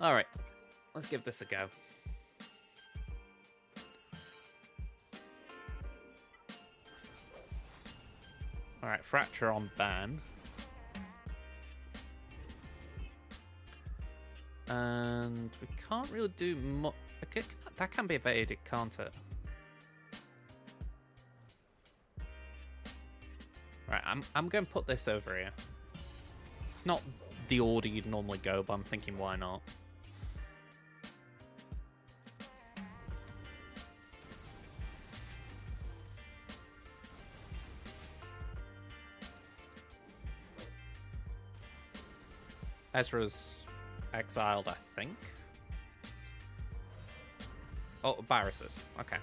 Alright, let's give this a go. Alright, Fracture on ban. And we can't really do much. That can be evaded, can't it? Right, I'm going to put this over here. It's not the order you'd normally go, but I'm thinking why not? Ezra's exiled, I think. Oh, Barris is. Okay.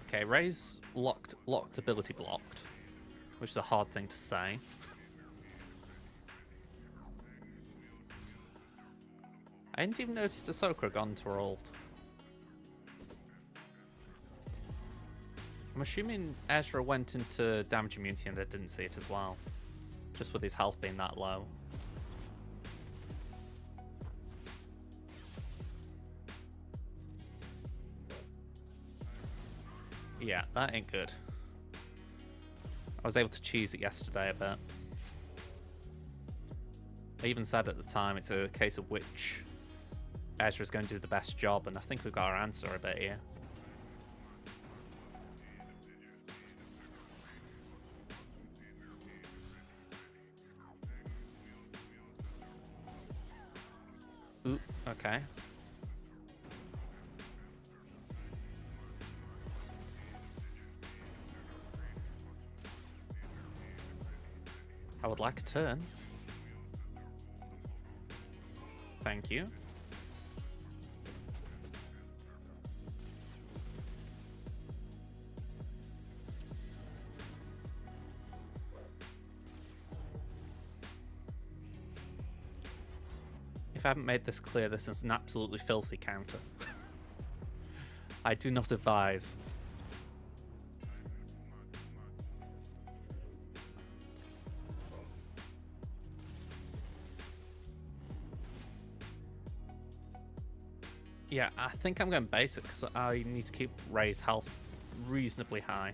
Okay, Ray's locked ability blocked, which is a hard thing to say. I didn't even notice Ahsoka gone to her ult. I'm assuming Ezra went into damage immunity and I didn't see it as well. Just with his health being that low. Yeah, that ain't good. I was able to cheese it yesterday a bit. I even said at the time it's a case of which Ezra's going to do the best job, and I think we've got our answer a bit here. Ooh, okay. I would like a turn. Thank you. If I haven't made this clear, this is an absolutely filthy counter. I do not advise. Yeah, I think I'm going basic because I need to keep Ray's health reasonably high.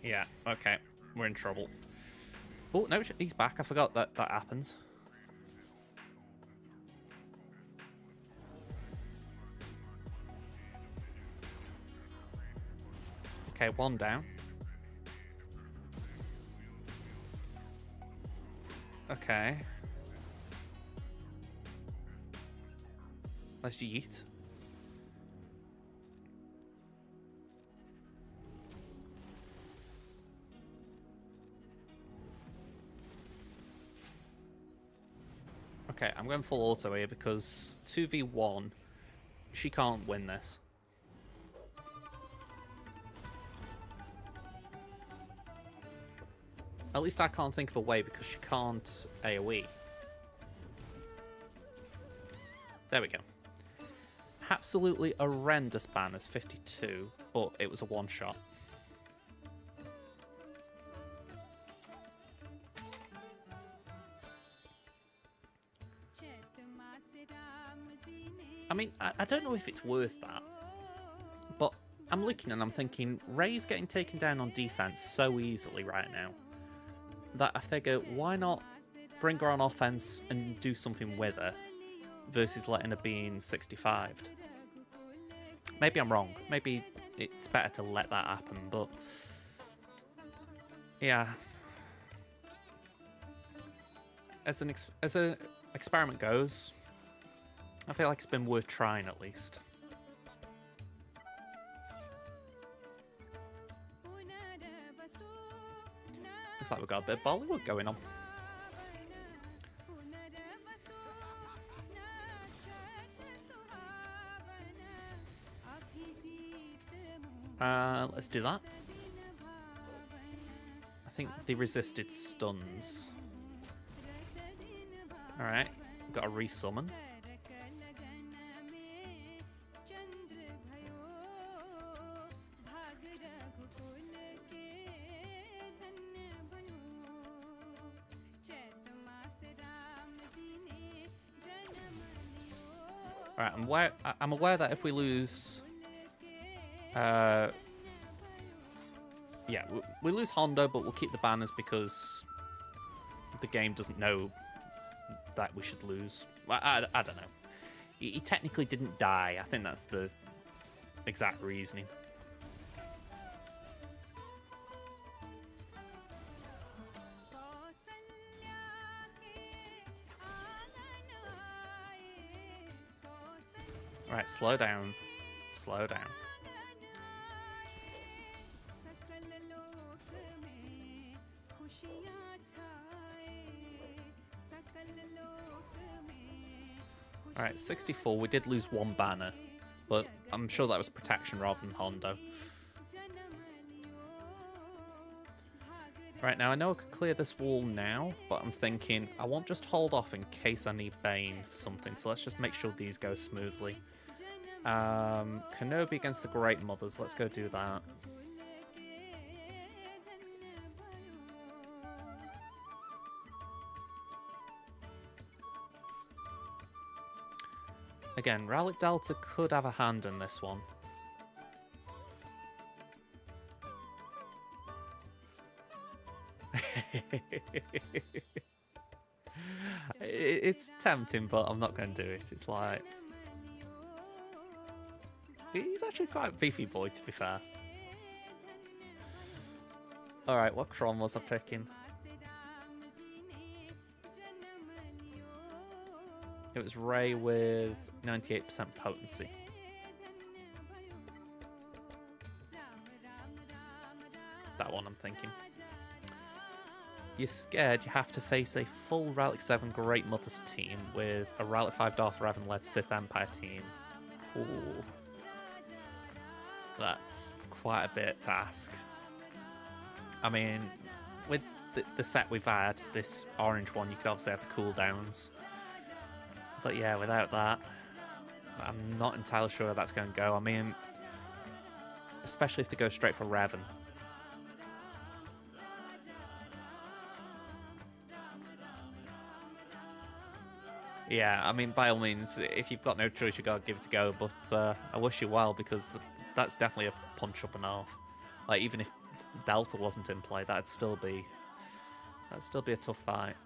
Yeah, okay. We're in trouble. Oh, no, he's back. I forgot that happens. Okay, one down. Okay. Let's yeet. Okay, I'm going full auto here because 2v1, she can't win this. At least I can't think of a way because she can't AoE. There we go. Absolutely horrendous banners, 52, but it was a one-shot. I mean, I don't know if it's worth that, but I'm looking and I'm thinking, Ray's getting taken down on defense so easily right now that I figure, why not bring her on offense and do something with her versus letting her being 65'd. Maybe I'm wrong. Maybe it's better to let that happen, but yeah. As an experiment goes, I feel like it's been worth trying at least. Looks like we've got a bit of Bollywood going on. Let's do that. I think they resisted stuns. Alright, got a resummon. Alright, I'm aware that if we lose... yeah, we lose Hondo, but we'll keep the banners because the game doesn't know that we should lose. I don't know. He technically didn't die. I think that's the exact reasoning. Alright, slow down. Slow down. Alright, 64. We did lose one banner, but I'm sure that was protection rather than Hondo. Right, now I know I could clear this wall now, but I'm thinking I won't just hold off in case I need Bane for something, so let's just make sure these go smoothly. Kenobi against the Great Mothers, let's go do that. Again, Ralik Delta could have a hand in this one. It's tempting, but I'm not going to do it. It's like... He's actually quite a beefy boy, to be fair. Alright, what Cron was I picking? It was Ray with 98% potency. That one I'm thinking. You're scared you have to face a full Relic 7 Great Mothers team with a Relic 5 Darth Revan-led Sith Empire team. Ooh. That's quite a bit to ask. I mean, with the set we've had, this orange one, you could obviously have the cooldowns. But yeah, without that, I'm not entirely sure where that's going to go. I mean, especially if they go straight for Revan. Yeah, I mean, by all means, if you've got no choice, you've got to give it a go. But I wish you well, because that's definitely a punch up and off. Like, even if Delta wasn't in play, that'd still be a tough fight.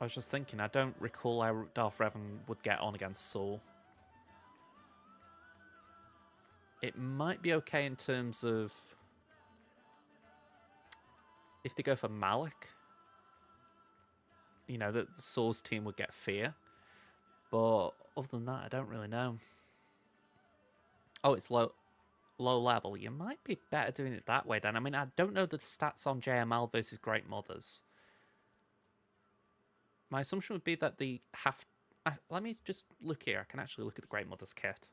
I was just thinking, I don't recall how Darth Revan would get on against Saul. It might be okay in terms of if they go for Malik. You know, that the Saul's team would get fear. But other than that, I don't really know. Oh, it's low level. You might be better doing it that way then. I mean, I don't know the stats on JML versus Great Mothers. My assumption would be that they have... let me just look here. I can actually look at the Great Mothers kit.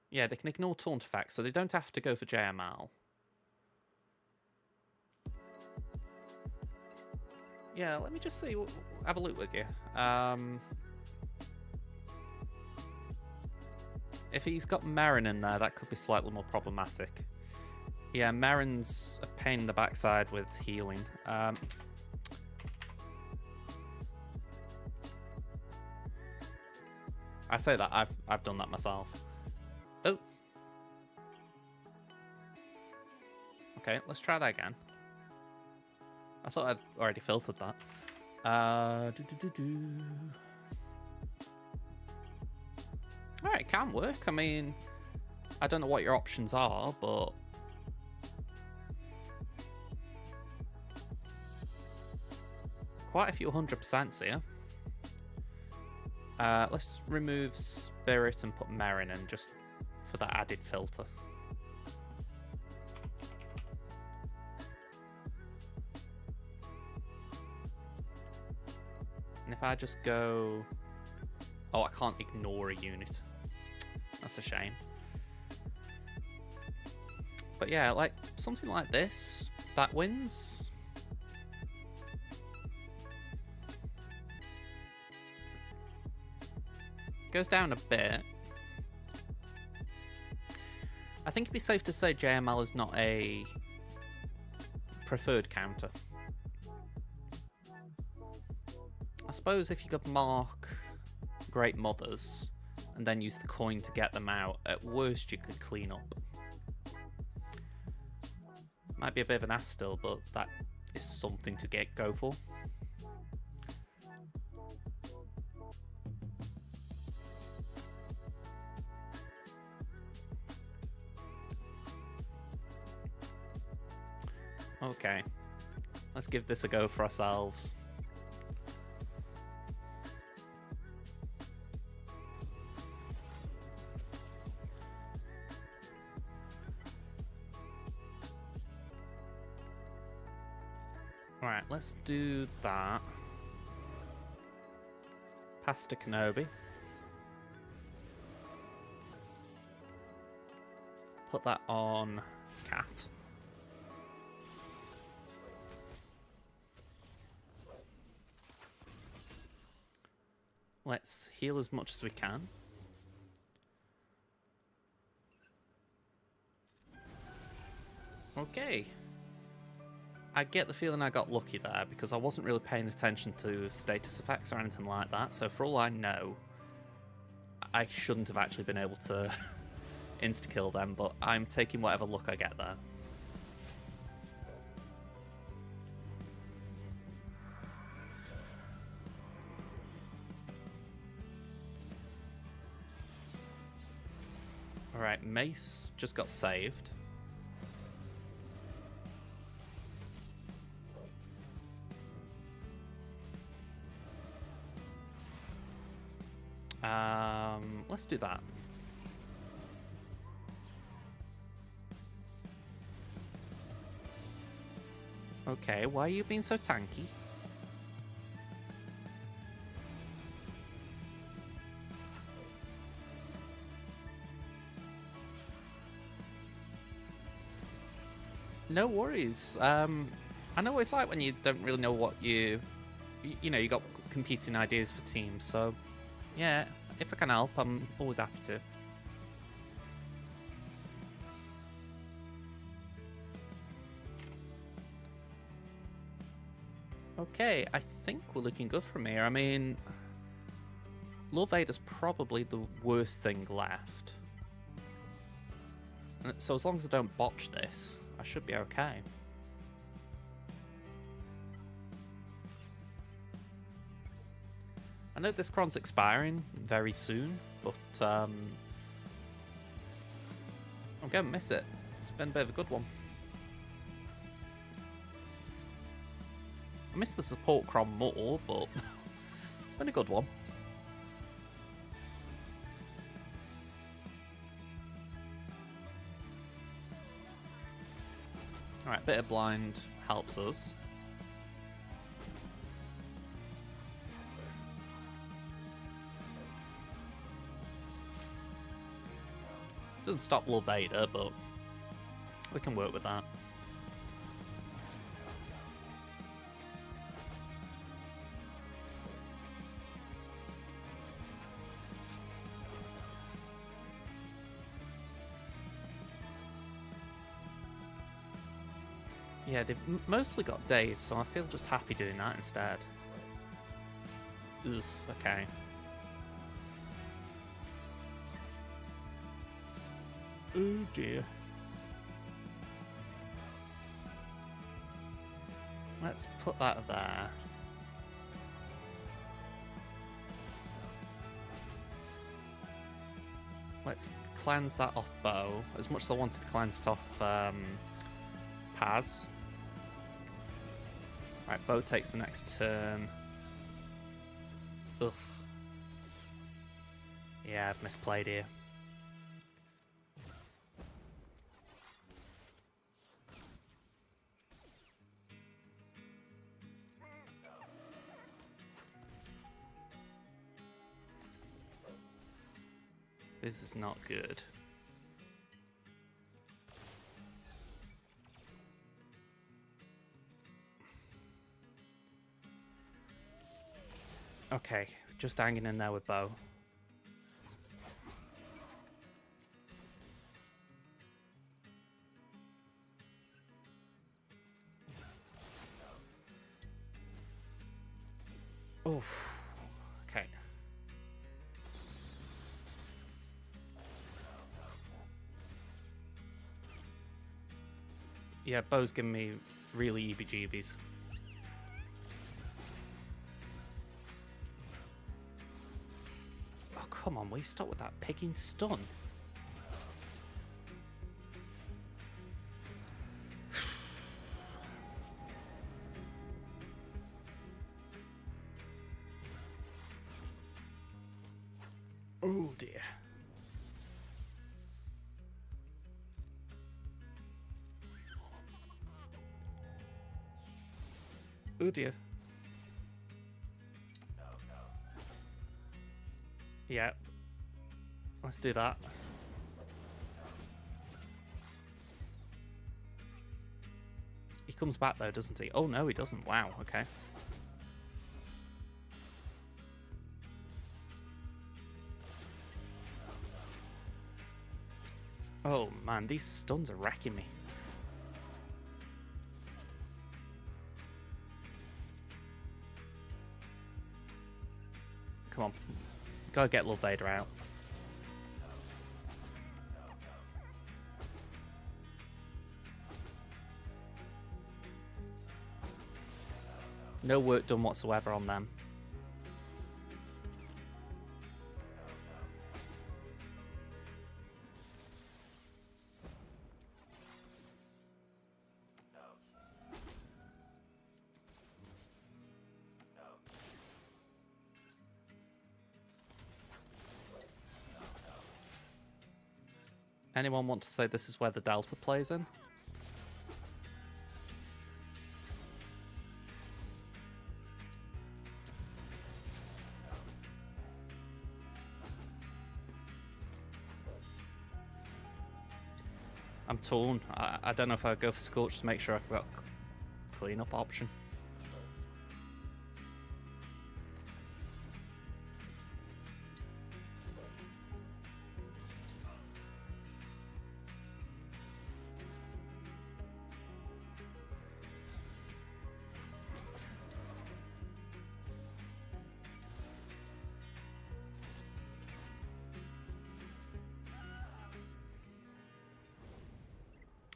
Yeah, they can ignore taunt effects, so they don't have to go for JML. Yeah, let me just see. Have a look with you. If he's got Merrin in there, that could be slightly more problematic. Yeah, Merrin's a pain in the backside with healing. I say that, I've done that myself. Oh. Okay, let's try that again. I thought I'd already filtered that. Alright, it can work. I mean, I don't know what your options are, but... quite a few 100% here. Let's remove Spirit and put Merrin in, just for that added filter. And if I just go... oh, I can't ignore a unit. That's a shame. But yeah, like, something like this, that wins. Goes down a bit. I think it'd be safe to say JML is not a preferred counter. I suppose if you could mark Great Mothers and then use the coin to get them out, at worst you could clean up. Might be a bit of an ass still, but that is something to go for. Okay, let's give this a go for ourselves. Alright, let's do that. Pass to Kenobi. Put that on Cat. Let's heal as much as we can. Okay. I get the feeling I got lucky there because I wasn't really paying attention to status effects or anything like that. So for all I know, I shouldn't have actually been able to insta-kill them, but I'm taking whatever luck I get there. Alright, Mace just got saved. Let's do that. Okay, why are you being so tanky? No worries. I know what it's like when you don't really know what you know, you got competing ideas for teams, so yeah, if I can help, I'm always happy to. Okay, I think we're looking good from here. I mean, Lord Vader's probably the worst thing left. So as long as I don't botch this, I should be okay. I know this cron's expiring very soon, but I'm going to miss it. It's been a bit of a good one. I miss the support cron more, but it's been a good one. Alright, bit of blind helps us. Doesn't stop Lord Vader, but we can work with that. Yeah, they've mostly got days, so I feel just happy doing that instead. Oof, okay. Oh dear. Let's put that there. Let's cleanse that off Bo. As much as I wanted to cleanse it off Paz. Right, Bo takes the next turn. Ugh. Yeah, I've misplayed here. This is not good. Okay, just hanging in there with Bo. Oh, okay. Yeah, Bo's giving me really EBGBs. Oh, come on, will you stop with that picking stun? Oh dear. Oh dear. Yeah. Let's do that. He comes back though, doesn't he? Oh no, he doesn't. Wow, okay. Oh man, these stuns are wrecking me. Come on. Gotta get Lil Vader out. No work done whatsoever on them. Anyone want to say this is where the Delta plays in? I'm torn. I don't know if I'd go for Scorch to make sure I've got a cleanup option.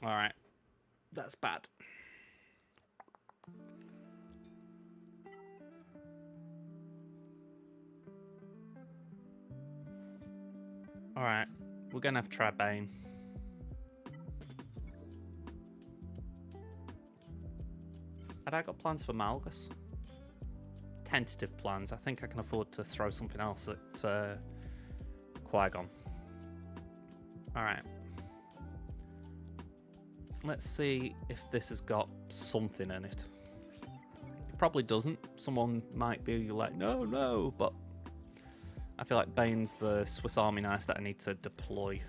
Alright. That's bad. Alright. We're gonna have to try Bane. Had I got plans for Malgus? Tentative plans. I think I can afford to throw something else at Qui-Gon. Alright. Let's see if this has got something in it. It probably doesn't. Someone might be like, no, no, but I feel like Bane's the Swiss Army knife that I need to deploy.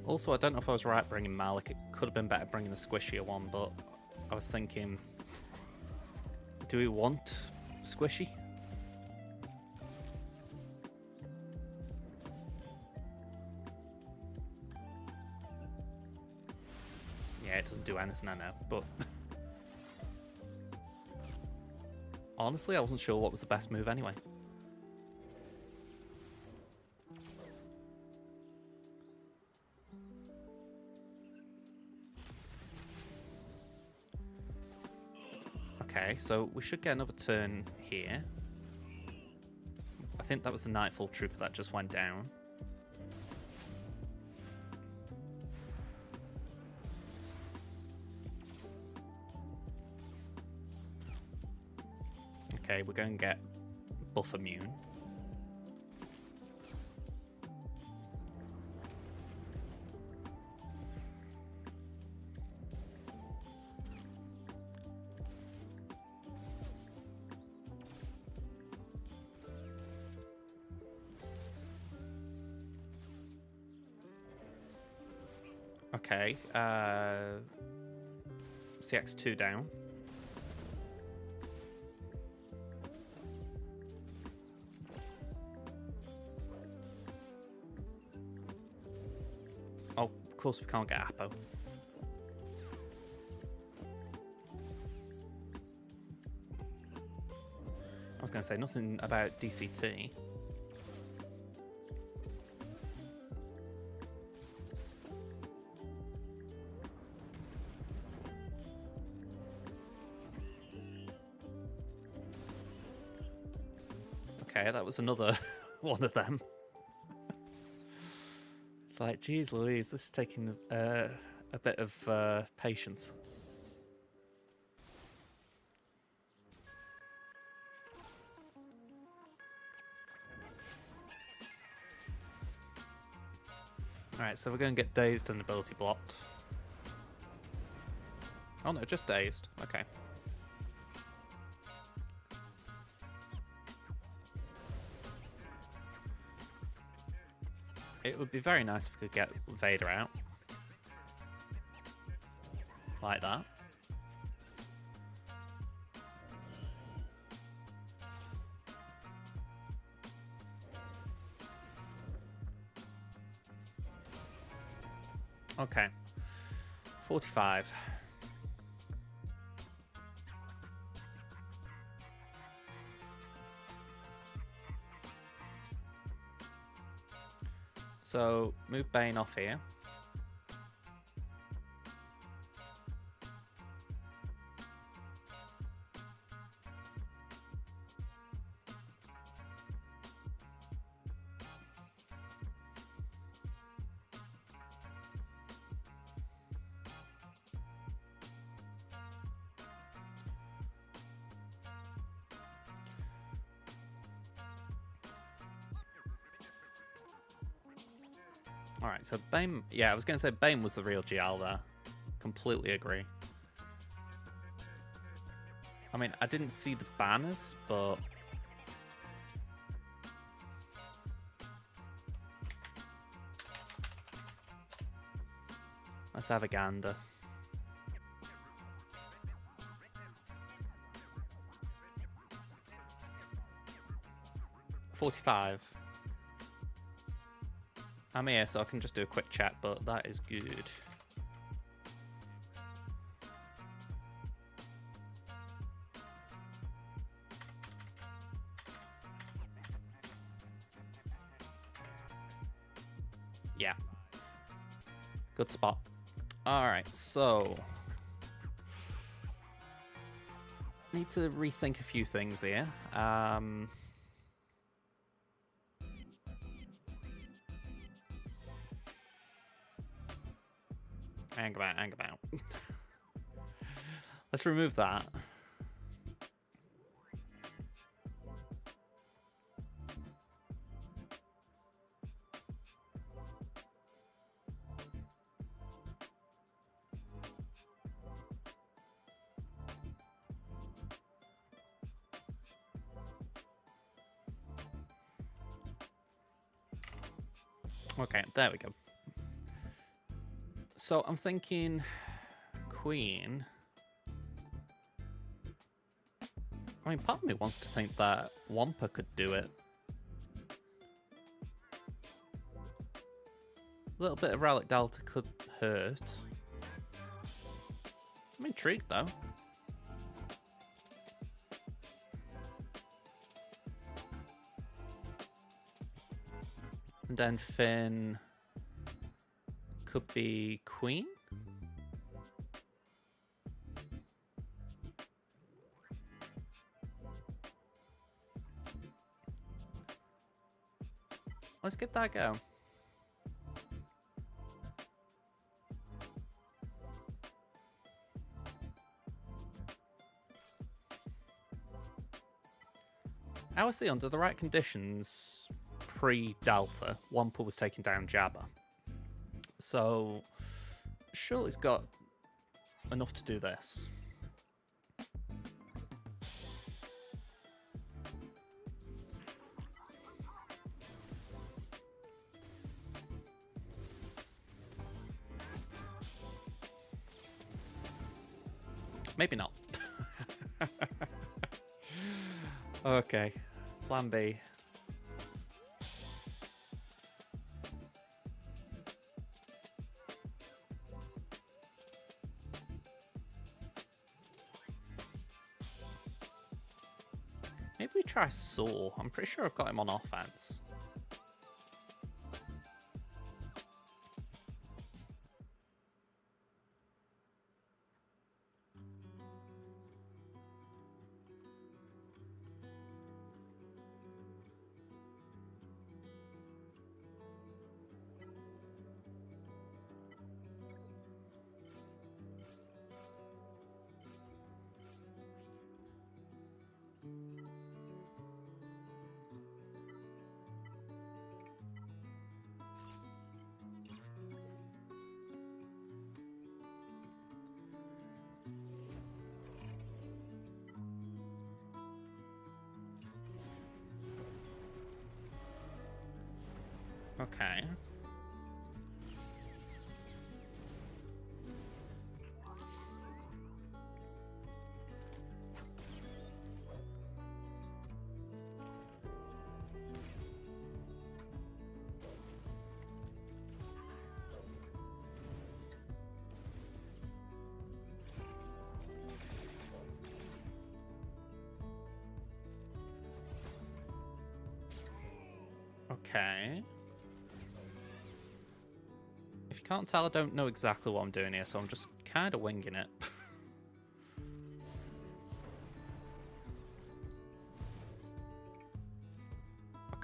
Also, I don't know if I was right bringing Malik. It could have been better bringing a squishier one, but I was thinking, do we want squishy? Yeah, it doesn't do anything, I know, but honestly, I wasn't sure what was the best move anyway. Okay, so we should get another turn here. I think that was the Nightfall Trooper that just went down. Okay, we're going to get buff immune. Okay, CX2 down. Oh, of course we can't get Apo. I was going to say nothing about DCT. Okay, that was another one of them. It's like, geez Louise, this is taking a bit of patience. Alright, so we're going to get dazed and ability blocked. Oh no, just dazed. Okay. It would be very nice if we could get Vader out. Like that. Okay. 45. So, move Bane off here. Alright, so Bane... Yeah, I was going to say Bane was the real GL there. Completely agree. I mean, I didn't see the banners, but... Let's have a gander. $45. I'm here, so I can just do a quick chat, but that is good. Yeah. Good spot. Alright, so... Need to rethink a few things here. Hang about. Let's remove that. Okay, there we go. So I'm thinking Queen. I mean, part of me wants to think that Wampa could do it. A little bit of Relic Delta could hurt. I'm intrigued though. And then Finn could be Queen. Let's get that go. I would say under the right conditions, pre-Delta, Wampa was taking down Jabba. So, surely it's got enough to do this. Maybe not. Okay, plan B. Maybe we try Saw. I'm pretty sure I've got him on offense. Okay. Okay. If you can't tell, I don't know exactly what I'm doing here, so I'm just kind of winging it.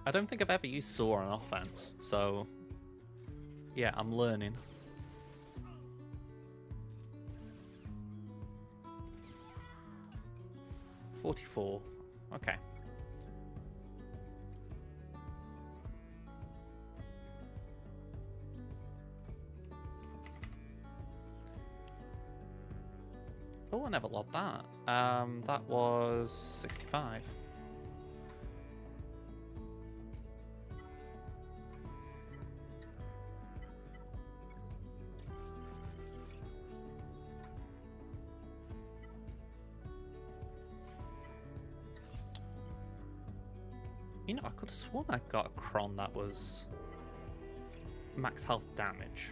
I don't think I've ever used Saw on offense, so yeah, I'm learning. $44. Okay. Oh, I never logged that. That was 65. You know, I could have sworn I got a Cron that was max health damage.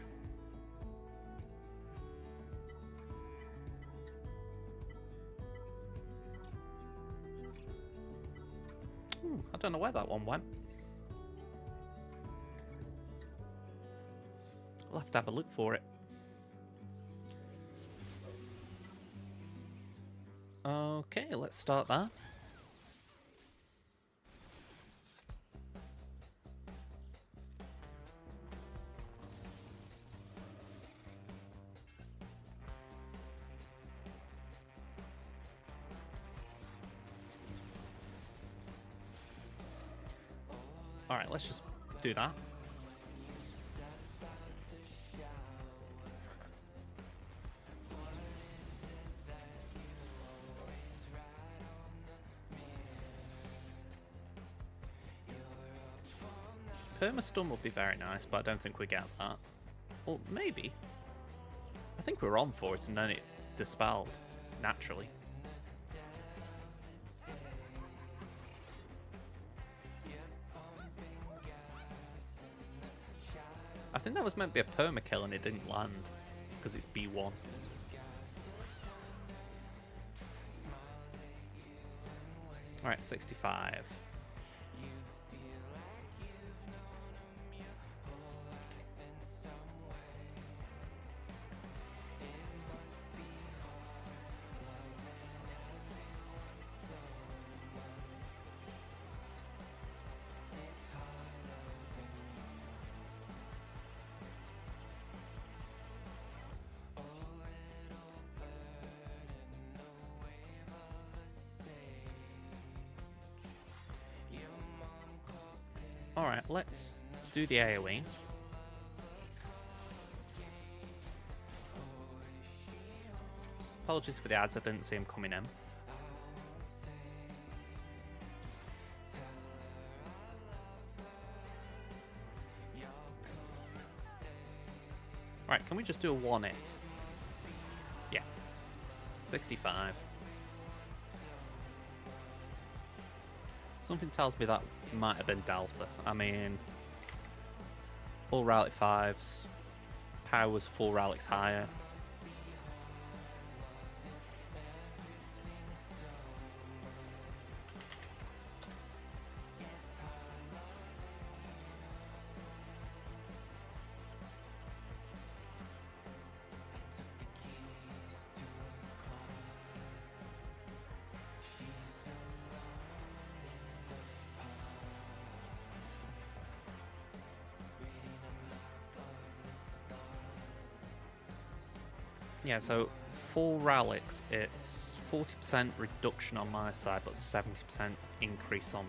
I don't know where that one went. I'll have to have a look for it. Okay, let's start that. Alright, let's just do that. Permastun would be very nice, but I don't think we get that. Well, maybe. I think we were on for it and then it dispelled naturally. I think that was meant to be a permakill and it didn't land because it's B1. Alright, 65. Alright, let's do the AoE. Apologies for the ads, I didn't see him coming in. Right, can we just do a 1-hit? Yeah. 65. Something tells me that might have been Delta. I mean, all Relic 5s, power was 4 relics higher. Yeah, so 4 relics, it's 40% reduction on my side, but 70% increase on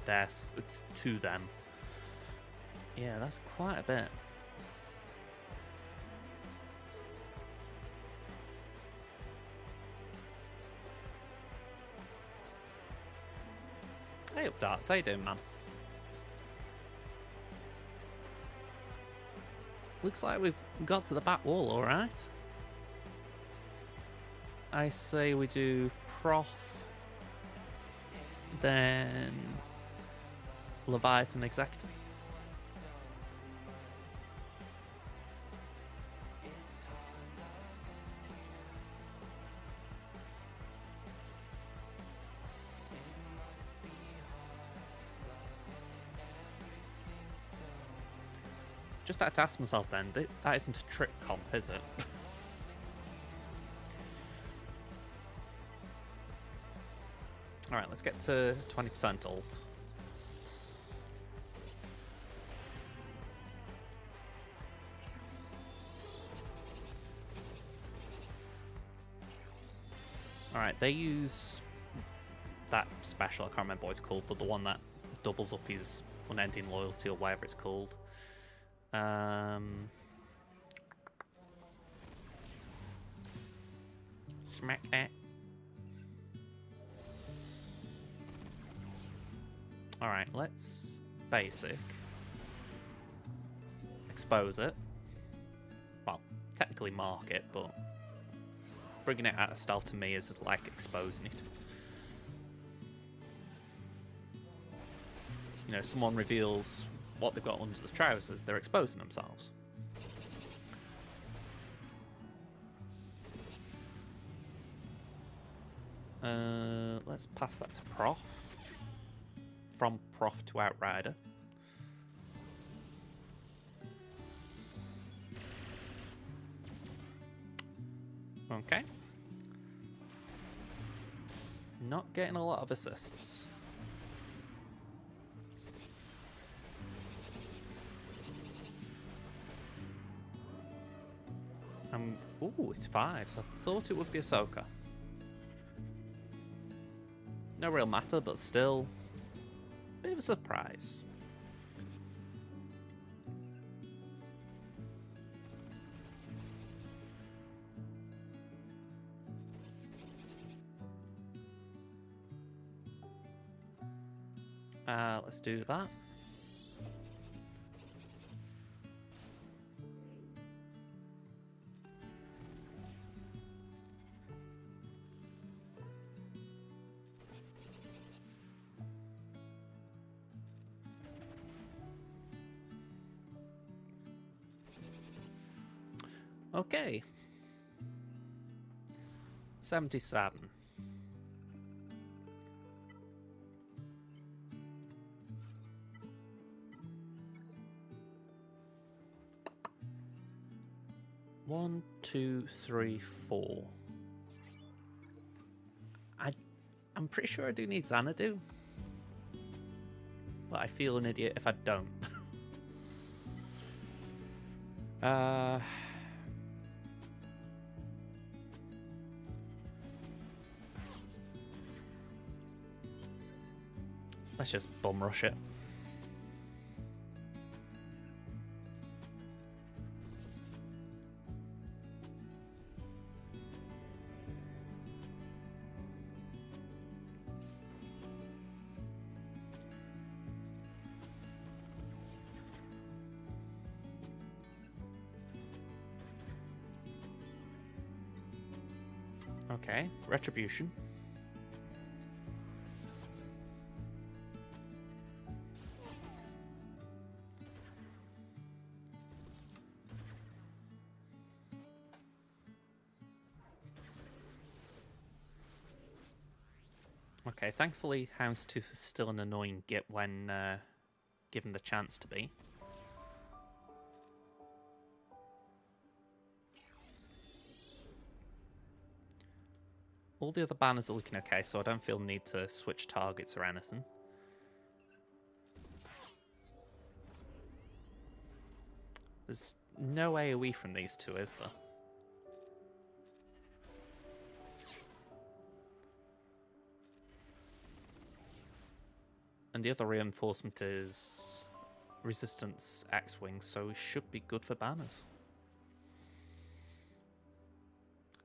theirs. It's to them. Yeah, that's quite a bit. Hey up, Darts, how you doing, man? Looks like we've got to the back wall, alright. I say we do Prof, then Leviathan Executor. just had to ask myself then, that isn't a trick comp, is it? Alright, let's get to 20% ult. Alright, they use that special, I can't remember what it's called, but the one that doubles up his unending loyalty or whatever it's called. Smack that. Alright, let's basic. Expose it. Well, technically mark it, but bringing it out of stealth to me is like exposing it. You know, someone reveals what they've got under the trousers, they're exposing themselves. Let's pass that to Prof. From Prof to Outrider. Okay. Not getting a lot of assists. Ooh, it's 5, so I thought it would be Ahsoka. No real matter, but still, bit of a surprise. Let's do that. Okay. 77. One, two, three, four. I'm pretty sure I do need Xanadu, but I feel an idiot if I don't. Let's just bum rush it. Okay, retribution. Okay, thankfully Houndstooth is still an annoying git when given the chance to be. All the other banners are looking okay, so I don't feel the need to switch targets or anything. There's no AoE from these two, is there? And the other reinforcement is Resistance X-Wing, so it should be good for banners.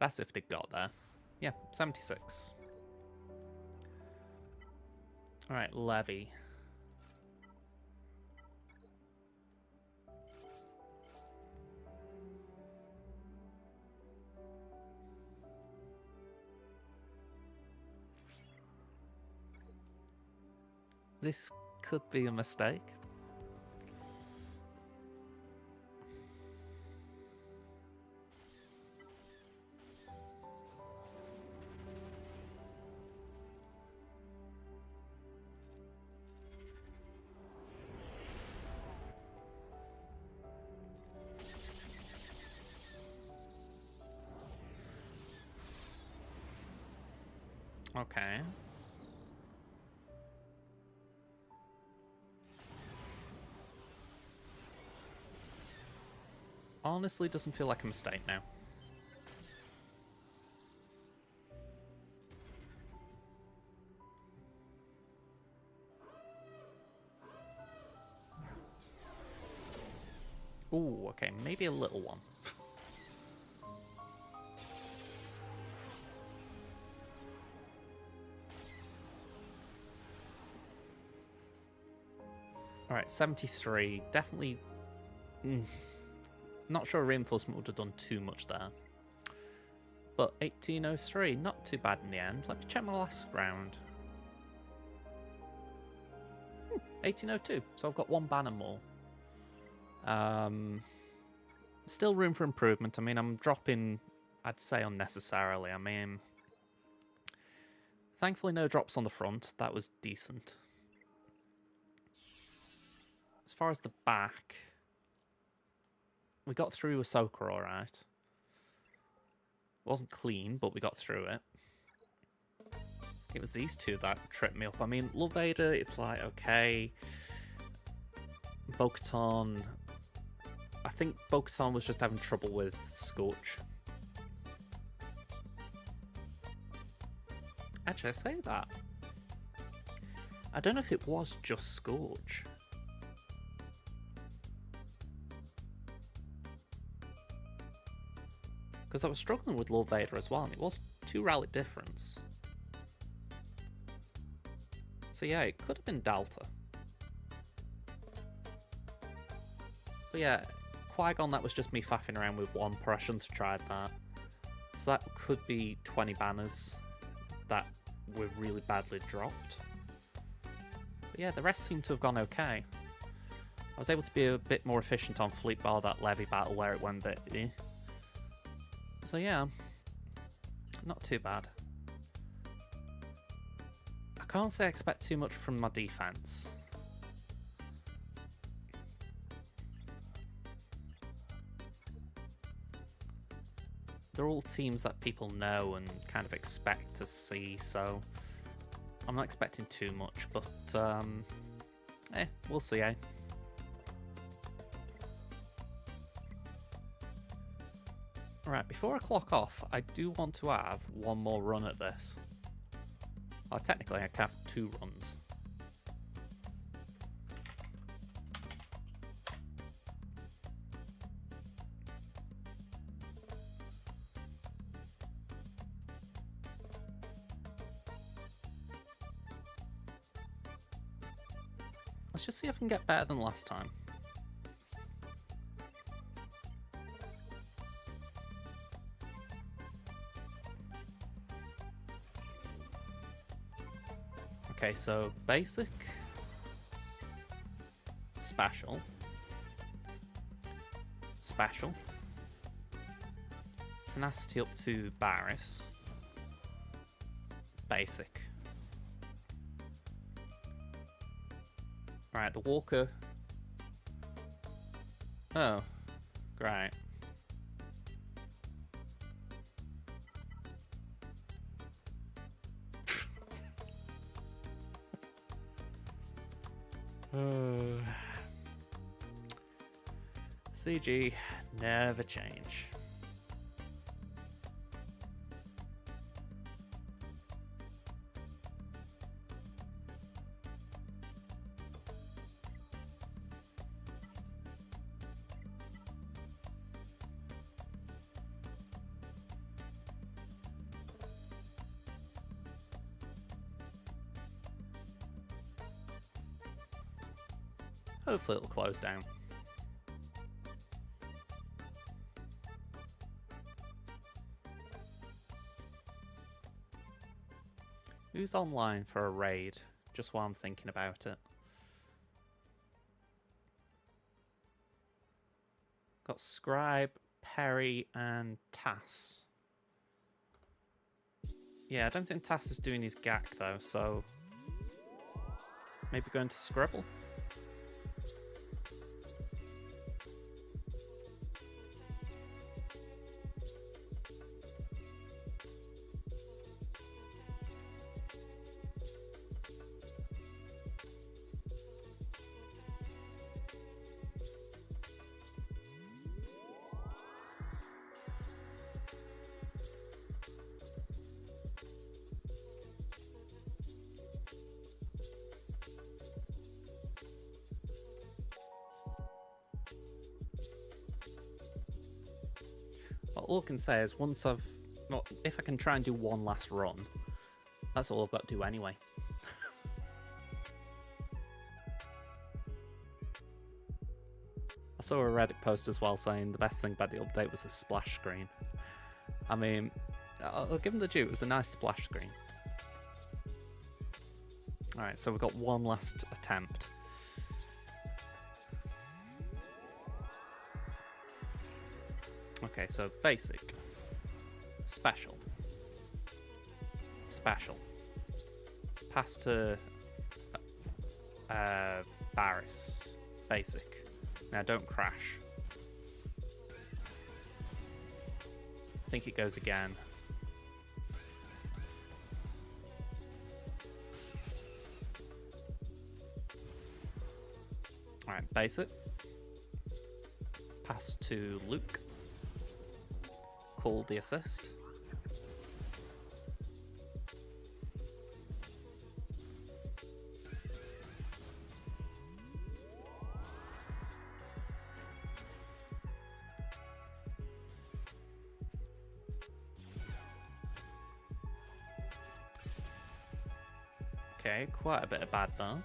That's if they got there. Yeah, 76. Alright, Levy. This could be a mistake. Okay. Honestly, doesn't feel like a mistake now. Ooh, okay, maybe a little one. Alright, 73. Definitely... not sure reinforcement would have done too much there. But 1803, not too bad in the end. Let me check my last round. 1802, so I've got one banner more. Still room for improvement. I mean, I'm dropping, I'd say, unnecessarily. I mean, thankfully no drops on the front. That was decent. As far as the back, we got through Ahsoka alright. Wasn't clean, but we got through it. It was these two that tripped me up. I mean, Love Vader, it's like, okay. Bo-Katan, I think Bo-Katan was just having trouble with SWGOH. Actually, I say that. I don't know if it was just SWGOH. Because I was struggling with Lord Vader as well, and it was 2 relic difference. So yeah, it could have been Delta. But yeah, Qui-Gon, that was just me faffing around with one, I shouldn't have tried that. So that could be 20 banners that were really badly dropped. But yeah, the rest seemed to have gone okay. I was able to be a bit more efficient on Fleet Bar, that Levy battle where it went a bit... eh. So yeah, not too bad. I can't say I expect too much from my defense. They're all teams that people know and kind of expect to see, so I'm not expecting too much, but we'll see, eh? Right, before I clock off, I do want to have one more run at this. Well, technically I can have 2 runs. Let's just see if I can get better than last time. Okay, so basic, special, special, tenacity up to Barris, basic. Right, the Walker. Oh, great. CG never change. Hopefully it'll close down. Who's online for a raid? Just while I'm thinking about it. Got Scribe, Perry, and Tass. Yeah, I don't think Tass is doing his GAC though, so maybe going to Scribble. All I can say is once I've... Well, if I can try and do one last run, that's all I've got to do anyway. I saw a Reddit post as well saying the best thing about the update was the splash screen. I mean, I'll give them the due, it was a nice splash screen. Alright, so we've got one last attempt. Okay, so basic. Special. Special. Pass to Barris. Basic. Now don't crash. I think it goes again. Alright, basic. Pass to Luke. Call the assist. Okay, quite a bit of bad though.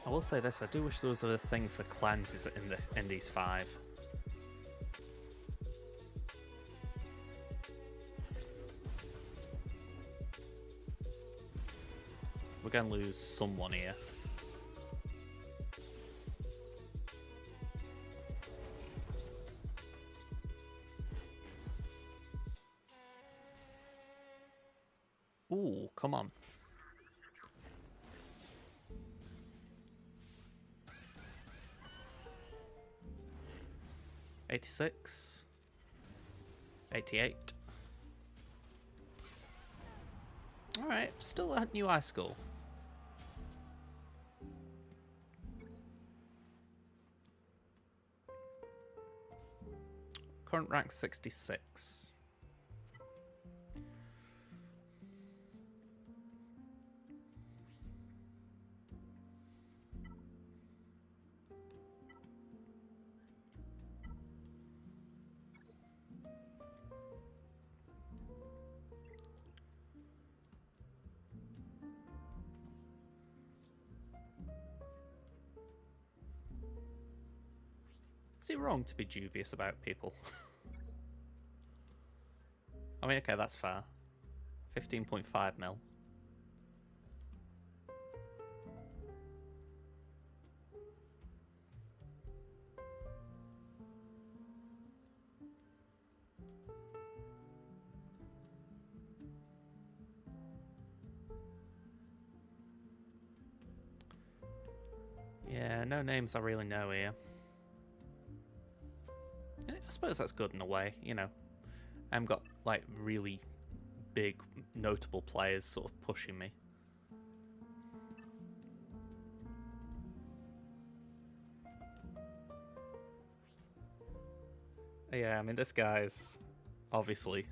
I will say this, I do wish there was a thing for cleanses in these 5. We're gonna lose someone here. Ooh, come on. $86, $88. Alright, still a new high school. Current rank 66. Is it wrong to be dubious about people? I mean, okay, that's fair. 15.5 mil. Yeah, no names I really know here. I suppose that's good in a way, you know. I haven't got, like, really big, notable players sort of pushing me. Yeah, I mean, this guy's obviously...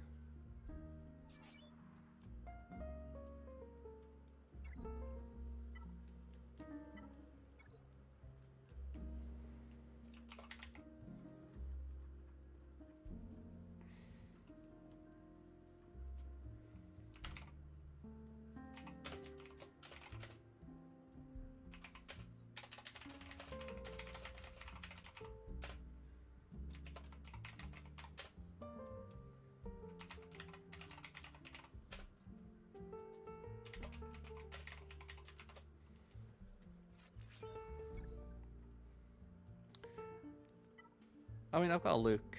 I mean, I've got a Luke.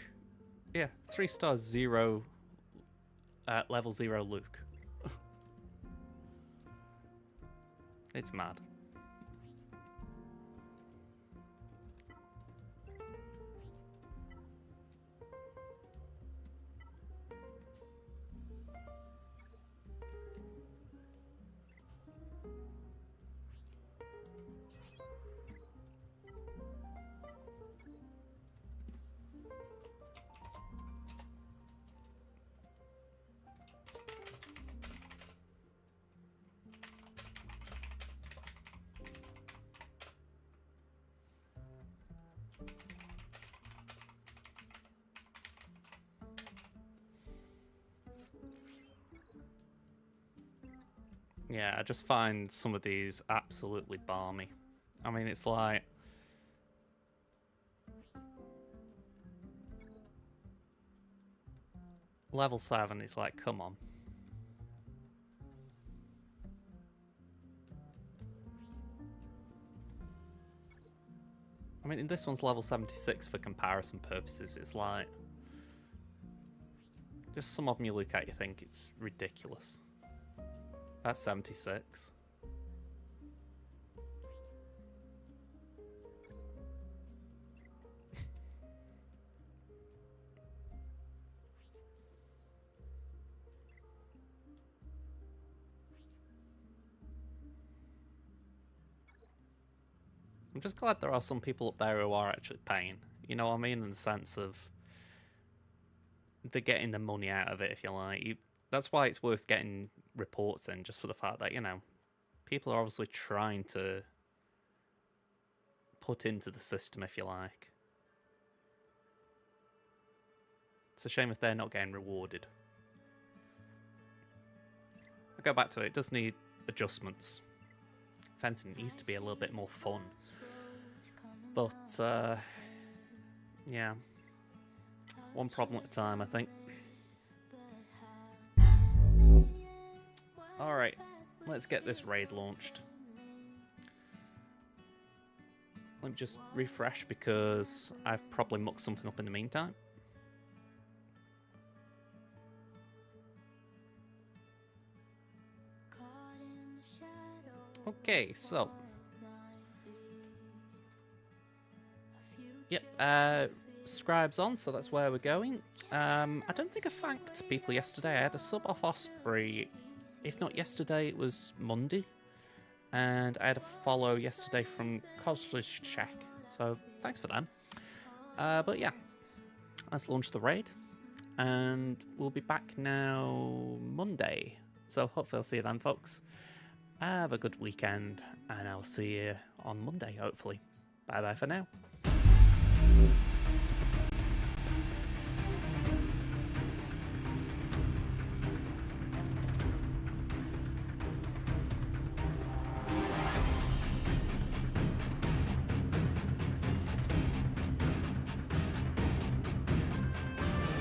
Yeah, 3 stars, 0, level 0 Luke. It's mad. Yeah, I just find some of these absolutely balmy. I mean, it's like... Level 7 is like, come on. I mean, in this one's level 76 for comparison purposes. It's like... Just some of them you look at, you think it's ridiculous. That's 76. I'm just glad there are some people up there who are actually paying. You know what I mean? In the sense of they're getting the money out of it, if you like. That's why it's worth getting reports in, just for the fact that, you know, people are obviously trying to put into the system, if you like. It's a shame if they're not getting rewarded. I'll go back to it. It does need adjustments. If anything, it needs to be a little bit more fun. But, yeah. One problem at a time, I think. Alright, let's get this raid launched. Let me just refresh because I've probably mucked something up in the meantime. Okay, so... Yep, Scribe's on, so that's where we're going. I don't think I thanked people yesterday. I had a sub off Osprey. If not yesterday, it was Monday. And I had a follow yesterday from Kozlichek. So thanks for them. But yeah, let's launch the raid. And we'll be back now Monday. So hopefully I'll see you then, folks. Have a good weekend. And I'll see you on Monday, hopefully. Bye-bye for now.